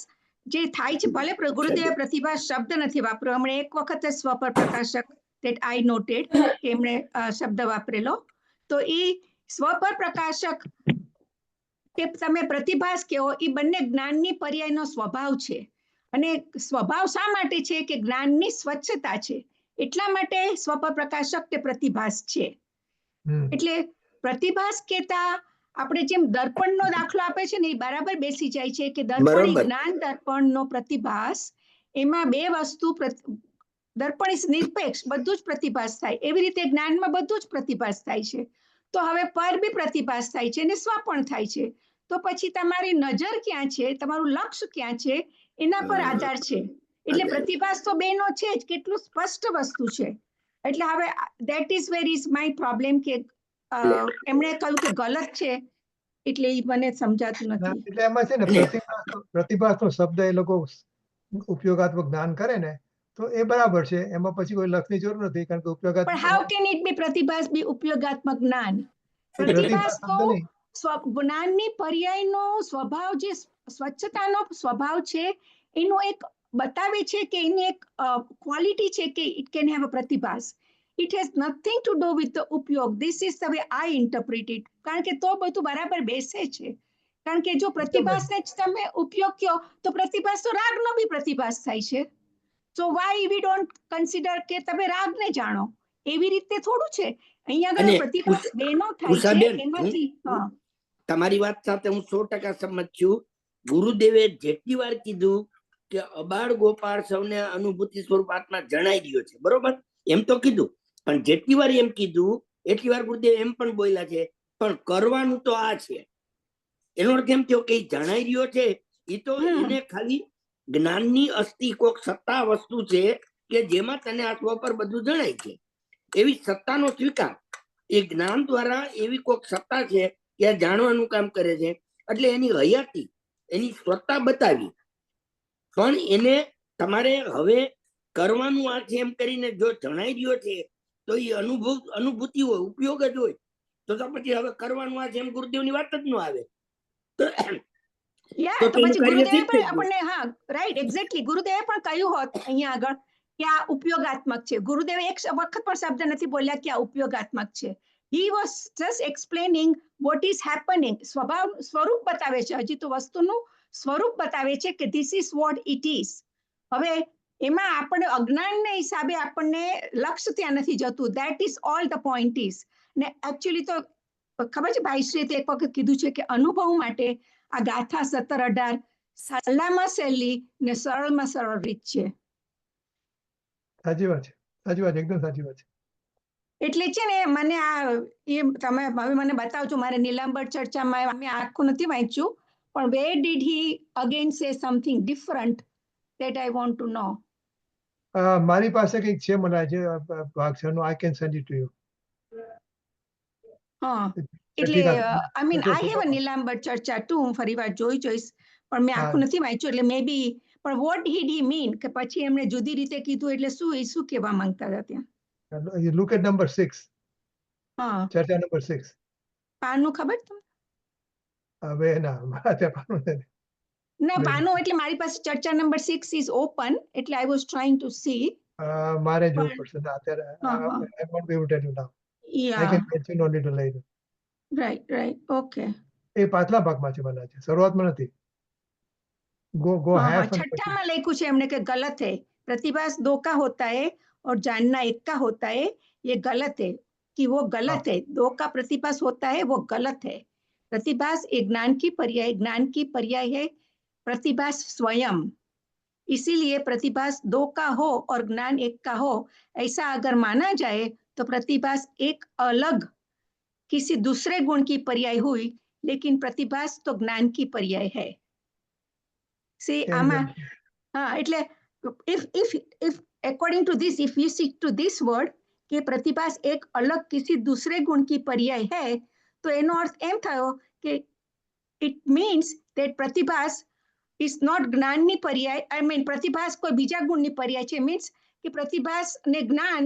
જે થાય છે, ભલે ગુરુદેવે પ્રતિભાસ શબ્દ નથી વાપર્યો, હમણાં એક વખત સ્વપર પ્રકાશક that I noted કે એમણે શબ્દ વાપરેલો, તો એ સ્વપર પ્રકાશક કે તમે પ્રતિભાસ કહો એ બંને જ્ઞાનની પર્યાયનો સ્વભાવ છે. અને સ્વભાવ શા માટે છે કે જ્ઞાનની સ્વચ્છતા છે, એટલા માટે સ્વપર પ્રકાશક કે પ્રતિભાસ છે. હમ. એટલે પ્રતિભાસ કહેતા આપણે જેમ દર્પણનો દાખલો આપે છે ને એ બરાબર બેસી જાય છે કે દર્પણ એ બરોબર. જ્ઞાન દર્પણનો પ્રતિભાસ, એમાં બે વસ્તુ દર્પણ ઇસ નિરપેક્ષ, બધું જ પ્રતિભાસ થાય, એવી રીતે જ્ઞાનમાં બધું જ પ્રતિભાસ થાય છે. તો હવે પર બી પ્રતિભાસ થાય છે અને સ્વ પણ થાય છે. તો પછી તમારી નજર ક્યાં છે, તમારું લક્ષ્ય ક્યાં છે, એના પર આધાર છે. એટલે પ્રતિભાસ તો બેનો છે જ, કેટલું સ્પષ્ટ વસ્તુ છે. એટલે હવે that is where is my problem કે એમણે કહ્યું કે ગલત છે, એટલે એ મને સમજાતું ના, નથી. એટલે એમાં છે ને પ્રતિભાસનો શબ્દ એ લોકો ઉપયોગાત્મક જ્ઞાન કરે ને તો એ બરાબર છે, એમાં પછી કોઈ લક્ષની જરૂર નથી, કારણ કે પણ ઉપયોગાત્મક how can it be પ્રતિભાસ બી ઉપયોગાત્મક જ્ઞાન? પ્રતિભાસ તો શબ્દ નહીં. જ્ઞાનની પર્યાયનો સ્વભાવ, જે સ્વચ્છતાનો સ્વભાવ છે, એનો એક બતાવે છે કે એની એક ક્વોલિટી છે કે ઇટ કેન હેવ અ પ્રતિભાસ. It has nothing to do with the ઉપયોગ. This is the way I interpret it. કારણ કે તો બધું બરાબર બેસે છે. કારણ કે જો પ્રતિભાસને જ તમે ઉપયોગ કહો તો પ્રતિભાસ તો રાગનો બી પ્રતિભાસ થાય છે. સો વાય વી ડોન્ટ કન્સિડર કે તમે રાગને જાણો, એવી રીતે થોડું છે. અહીંયા આગળ અને પ્રતિભાસ બેનો થાય છે, ઉષાબેન, એમાંથી હા તમારી વાત સાથે હું 100% સંમત છું. ગુરુદેવે જેટલી વાર કીધું કે અબાળ ગોપાળ સૌને અનુભૂતિ સ્વરૂપ આત્મા જણાઈ રહ્યો છે, બરોબર, એમ તો કીધું, પણ જેટલી વાર એમ કીધું એટલી વાર ગુરુદેવ એમ પણ બોલ્યા છે પણ કરવાનું તો આ છે. એનો અર્થ એમ થયો કે ઈ જણાઈ રહ્યો છે એ તો એને ખાલી જ્ઞાનની અસ્થિ કોક સત્તા વસ્તુ છે કે જેમાં તને આ સ્વ પર બધું જણાય છે, એવી સત્તાનો સ્વીકાર. એ જ્ઞાન દ્વારા એવી કોક સત્તા છે કે આ જાણવાનું કામ કરે છે, એટલે એની હયાતી, એની સત્તા બતાવી. પણ એને તમારે હવે કરવાનું આ છે એમ કરીને જો જણાઈ રહ્યો છે તો એ અનુભૂતિ હોય, ઉપયોગ જ હોય, તો પછી હવે કરવાનું આ છે એમ ગુરુદેવની વાત જ ન આવે. યા તો તો તેનું પછી કાર્ય ગુરુદેવે સિદ્ધ થઈ પણ ગયું. આપણને હા રાઈટ એક્ઝેક્ટલી ગુરુદેવે પણ કહ્યું હોત અહીંયા આગળ કે આ ઉપયોગાત્મક છે. ગુરુદેવે એક વખત પણ શબ્દ નથી બોલ્યા કે આ ઉપયોગાત્મક છે. He was just explaining what is happening. સ્વરૂપ બતાવે છે, હજી તો વસ્તુનું સ્વરૂપ બતાવે છે કે this is what it is. હવે એમાં આપણે અજ્ઞાનને હિસાબે આપણને લક્ષ્ય ત્યાં નથી જતું. That is all the point is. ને એકચ્યુઅલી તો ખબર છે ભાઈશ્રીએ એક વખત કીધું છે કે અનુભવ માટે આ ગાથા 17-18 સહેલામાં સહેલી ને સરળમાં સરળ રીત છે. સાચી વાત છે, સાચી વાત, એકદમ સાચી વાત છે. એટલે છે ને મને આ એ તમે હવે મને બતાવજો, મારે નીલાંબર ચર્ચામાં મેં આખું નથી વાંચ્યું, પણ where did he again say something different that I want to know. મારી પાસે કંઈક છે, મને આજે ભાગશાળનું, I can send it to you. હા એટલે I mean I have a Nilambar ચર્ચા ટુ, હું ફરી વાર જોઈશ, પણ મેં આખું નથી વાંચ્યું એટલે મે બી. પણ વોટ ડીડ હી મીન કે પછી એમણે જુદી રીતે કીધું એટલે શું કહેવા માંગતા હતા ત્યાં? લુક એટ નંબર 6, હા ચર્ચા નંબર 6. પાનું ખબર તમને? હવે ના, મારા ત્યાં પાનું નથી. ના પાનું એટલે મારી પાસે ચર્ચા નંબર 6 ઇઝ ઓપન, એટલે I was trying to C. મારે જોવું પડશે ના, અત્યારે I won't be able to tell you now. I yeah can mention only to later. Right okay. એ પાછલા ભાગમાં છે, મને છે, શરૂઆતમાં નથી. go हाँ have fun. छठा में लिखू है हमने कि गलत है, प्रतिभास 2 का होता है और जानना 1 का होता है, ये गलत है कि वो गलत है. 2 का प्रतिभास होता है वो गलत है. प्रतिभास एक ज्ञान की पर्याय है प्रतिभास स्वयं. इसीलिए प्रतिभास 2 का हो और ज्ञान 1 का हो, ऐसा अगर माना जाए तो प्रतिभास एक अलग किसी दूसरे गुण की पर्याय हुई, लेकिन प्रतिभास तो ज्ञान की पर्याय है. See, if according to this, if you stick to this word, कि प्रतिभास एक अलग किसी दूसरे गुण की पर्याय है, तो एनो अर्थ एम थयो कि इट मीन्स दैट प्रतिभास इज नॉट ज्ञाननी पर्याय, आई मीन प्रतिभास कोई बीजा गुणनी पर्याय છે, મીન્સ કે પ્રતિભાસ ને જ્ઞાન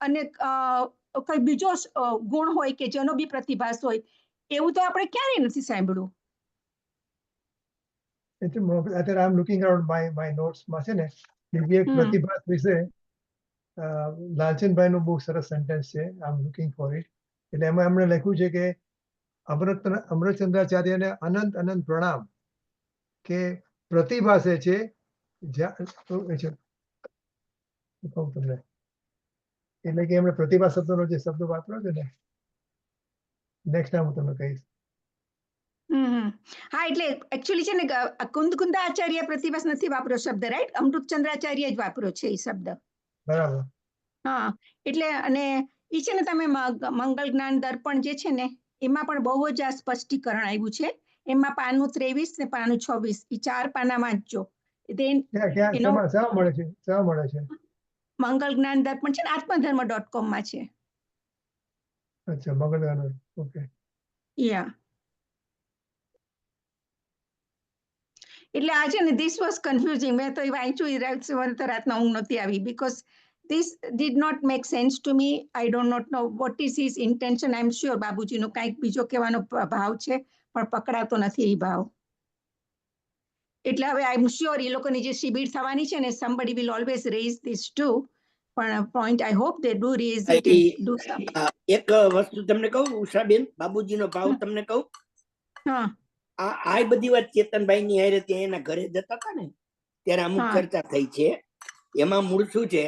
અને કોઈ બીજો ગુણ હોય કે જેનો બી પ્રતિભાસ હોય, એવું તો આપણે ક્યારેય નથી સાંભળ્યું. અત્યારે I am looking around my notes માં છે ને બીજી એક પ્રતિભાસ વિશે લાલચંદભાઈ નું બહુ સરસ સેન્ટેન્સ છે. આઈ એમ લુકિંગ ફોર ઇટ. એટલે એમાં એમણે લખ્યું છે કે અમૃતચંદ્રાચાર્યને અનંત અનંત પ્રણામ કે પ્રતિભાસે છે કહું તમને, એટલે કે એમણે પ્રતિભા શબ્દનો જે શબ્દ વાપર્યો છે ને, નેક્સ્ટ ટાઈમ હું તમને કહીશ. હા, એટલે એકચ્યુઅલી છે ને કુંદકુંદા આચાર્ય પ્રતિભાસ નથી વાપર્યો શબ્દ, રાઈટ? અમૃતચંદ્રાચાર્ય જ વાપર્યો છે એ શબ્દ. બરાબર. હા, એટલે અને એ છે ને તમે મંગલ જ્ઞાન દર્પણ જે છે ને એમાં પણ બહુ જ આ સ્પષ્ટીકરણ આવ્યું છે. એમાં પાનું 23 ને પાનું 26 એ 4 પાના વાંચજો. શા મળે છે? શા મળે છે? મંગલ જ્ઞાન દર્પણ છે ને આત્મધર્મ.com માં છે. અચ્છા, મંગલ જ્ઞાન. ઓકે. યા, એટલે આ છે ને ધીસ વોઝ કન્ફ્યુઝિંગ. મેં તો એ વાંચ્યું તો રાતના ઊંઘ નહોતી આવી, because this did not make sense to me. I do not know what is his intention. I am sure બાબુજીનો કાંઈક બીજો કહેવાનો ભાવ છે, પણ પકડાતો નથી એ ભાવ. એટલે હવે આઈ એમ શ્યોર એ લોકોની જે શિબિર થવાની છે ને, somebody will always raise this too. પણ point I hope they do raise it and do something. એક વસ્તુ તમને કહું ઉષાબેન, બાબુજીનો ભાવ તમને કહું. હા, આ બધી વાત ચેતનભાઈ ની હારે ત્યાં એના ઘરે જતા હતા ને ત્યારે અમુક ચર્ચા થઈ છે. એમાં મૂળ શું છે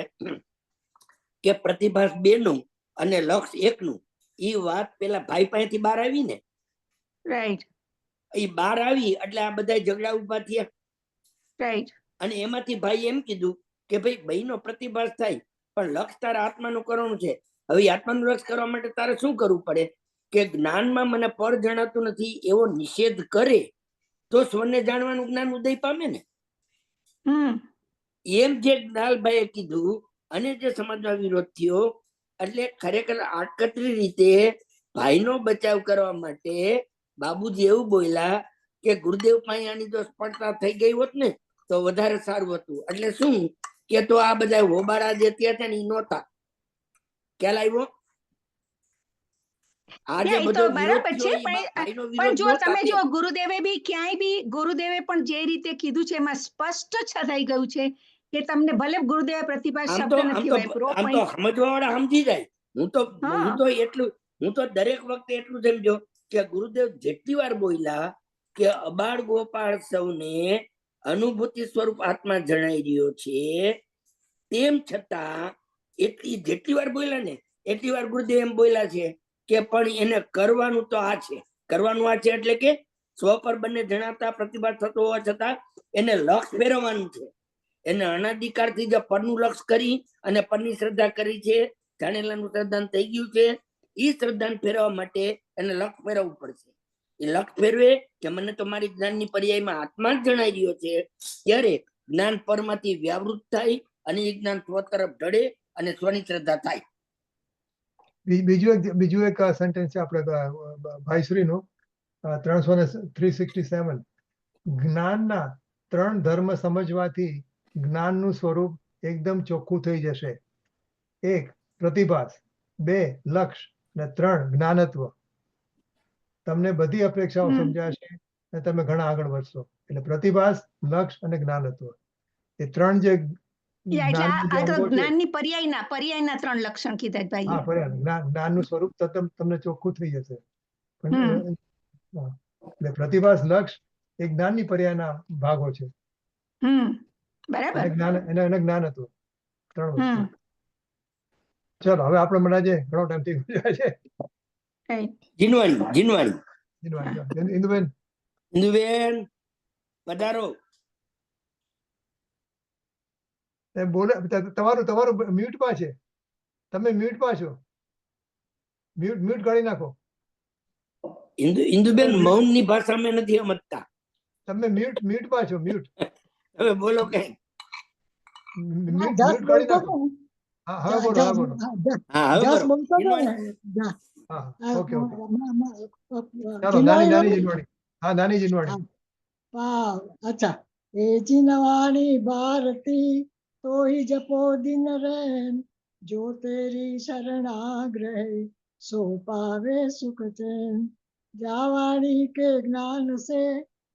કે પ્રતિભાસ 2 નું અને લક્ષ 1 નું એ વાત પેલા ભાઈ પાસેથી બહાર આવી ને, રાઈટ, એ બહાર આવી એટલે આ બધા ઝઘડા ઉભા થયા. રાઈટ. અને એમાંથી ભાઈ એમ કીધું કે ભાઈ ભાઈનો પ્રતિભાસ થાય પણ લક્ષ તારા આત્માનું કરવાનું છે. હવે આત્માનું લક્ષ કરવા માટે તારે શું કરવું પડે કે જ્ઞાનમાં મને પર જણાતું નથી એવો નિષેધ કરે તો સ્વને જાણવાનું જ્ઞાન ઉદય પામે ને. એમ જે જ્ઞાનભાઈએ કીધું અને જે સમાજમાં વિરોધ થયો, એટલે ખરેખર આકતરી રીતે ભાઈનો બચાવ કરવા માટે બાબુજી એવું બોલ્યા કે ગુરુદેવ પાસે આની જો સ્પર્ધા થઈ ગઈ હોત ને તો વધારે સારું હતું. એટલે શું કે તો આ બધા હોબાળા જે ત્યાં છે ને એ નહોતા. ખ્યાલ આવ્યો? ગુરુદેવે પણ જે રીતે કીધું છે એમાં સ્પષ્ટ થઈ ગયું છે કે તમને ભલે ગુરુદેવે પ્રતિભા શબ્દ નથી વાપર્યો, આમ તો સમજવા વાળા સમજી જાય. હું તો દરેક વખતે એટલું સમજો કે ગુરુદેવ જેટલી વાર બોલ્યા કે અબાળ ગોપાળ સૌને અનુભૂતિ સ્વરૂપ આત્મા જણાઈ રહ્યો છે, તેમ છતાં જેટલી વાર બોલ્યા ને એટલી વાર ગુરુદેવ એમ બોલ્યા છે કે પણ એને કરવાનું તો આ છે. કરવાનું આ છે એટલે કે સ્વ પર બંને જણાવતા પ્રતિભા થતો હોવા છતાં એને લક્ષ ફેરવવાનું છે. એને અનાધિકારથી જે પરનું લક્ષ કરી અને પરની શ્રદ્ધા કરી છે, જાણેલાનું શ્રદ્ધાન થઈ ગયું છે, એ શ્રદ્ધાન ફેરવવા માટે એને લક્ષ ફેરવવું પડશે. એ લક્ષ ફેરવે કે મને તો મારી જ્ઞાનની પર્યાયમાં આત્મા જ જણાઈ રહ્યો છે, ત્યારે જ્ઞાન પરમાંથી વ્યાવૃત થાય અને એ જ્ઞાન સ્વ તરફ ઢળે અને સ્વની શ્રદ્ધા થાય. બીજું એક સેન્ટેન્સ છે આપણે ભાઈશ્રીનું 367. જ્ઞાનના 3 ધર્મ સમજવાથી જ્ઞાનનું સ્વરૂપ એકદમ ચોખ્ખું થઈ જશે. 1 પ્રતિભાસ, 2 લક્ષ અને 3 જ્ઞાનત્વ. તમને બધી અપેક્ષાઓ સમજાશે અને તમે ઘણા આગળ વધશો. એટલે પ્રતિભાસ, લક્ષ અને જ્ઞાનત્વ એ 3 જે જ્ઞાનની પર્યાયના 3 લક્ષણ કીધા ભાઈ. હા, જ્ઞાનનું સ્વરૂપ તમને ચોખ્ખું થઈ જશે. એટલે પ્રતિભાસ, લક્ષ એ જ્ઞાનની પર્યાયના ભાગો છે. બરાબર. એને જ્ઞાન હતું 3 વસ્તુ. ચલો હવે આપણે મને આજે ઘણો ટાઈમ થઈ ગયો છે. ઇન્દુબેન પધારો. બોલે તમારું મ્યુટ માં છે. તમે મ્યુટ માં છો. મ્યુટ કાઢી નાખો. ઇન્દુબેન મૌન ની ભાષા મેં નથી સમજતા. તમે મ્યુટ માં છો. મ્યુટ. હવે બોલો કઈ. મ્યુટ કાઢી નાખો. હા હવે બોલો હવે બોલો હા હવે જસ બરોબર. બોલતો હતો ને જીનવાણી. જા. હા આ ઓકે ઓકે ચાલો જીનવાણી નાની બોલું? જીનવાણી હા નાની જીનવાણી अच्छा हे जिनवाणी भारती तो ही जपो दिन रैन जो तेरी शरणाग्रह सो पावे सुख चैन जावाणी के ज्ञान से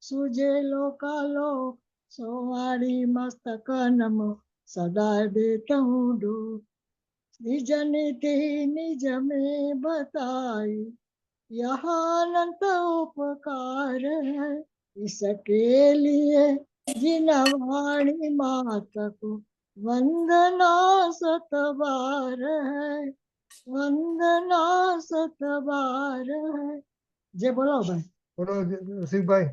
सूझे लोकालोक सोवाणी मस्तक नमो सदा देता हूँ डो निज निधि निज में बताई यह अनंत उपकार है इसके लिए जिनवाणी माता को वंदना सतबार है वंदना सतबार है जे बोलो भाई બોલો રસિકભાઈ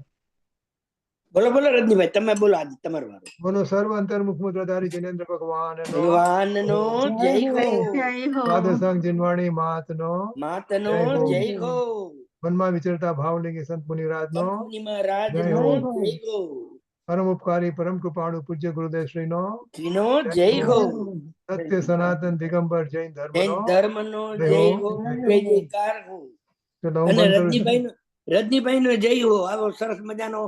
બોલો બોલો રજનીભાઈ, તમે બોલો, આજે તમારો વારો. બોલો સર્વ અંતર્મુખ મુદ્રાધારી જિનેન્દ્ર ભગવાન ભગવાનનો જય જય હો. દ્વાદશાંગ જીનવાણી માતનો માતનો જય હો. જય હો. મનમાં વિચરતા ભાવલિંગી સંત મુનિરાજનો કંપની મહારાજનો જય હો. જય હો. પરમ ઉપકારી પરમ કૃપાળુ પૂજ્ય ગુરુદેવ શ્રીનો શ્રીનો જય હો. સત્ય સનાતન દિગંબર જૈન જૈન ધર્મનો ધર્મનો જય જય હો. હો. જય જયકાર હો. ચલો હું અને બંધ કરું છું રજનીભાઈ નો જય હો. આવો સરસ મજાનો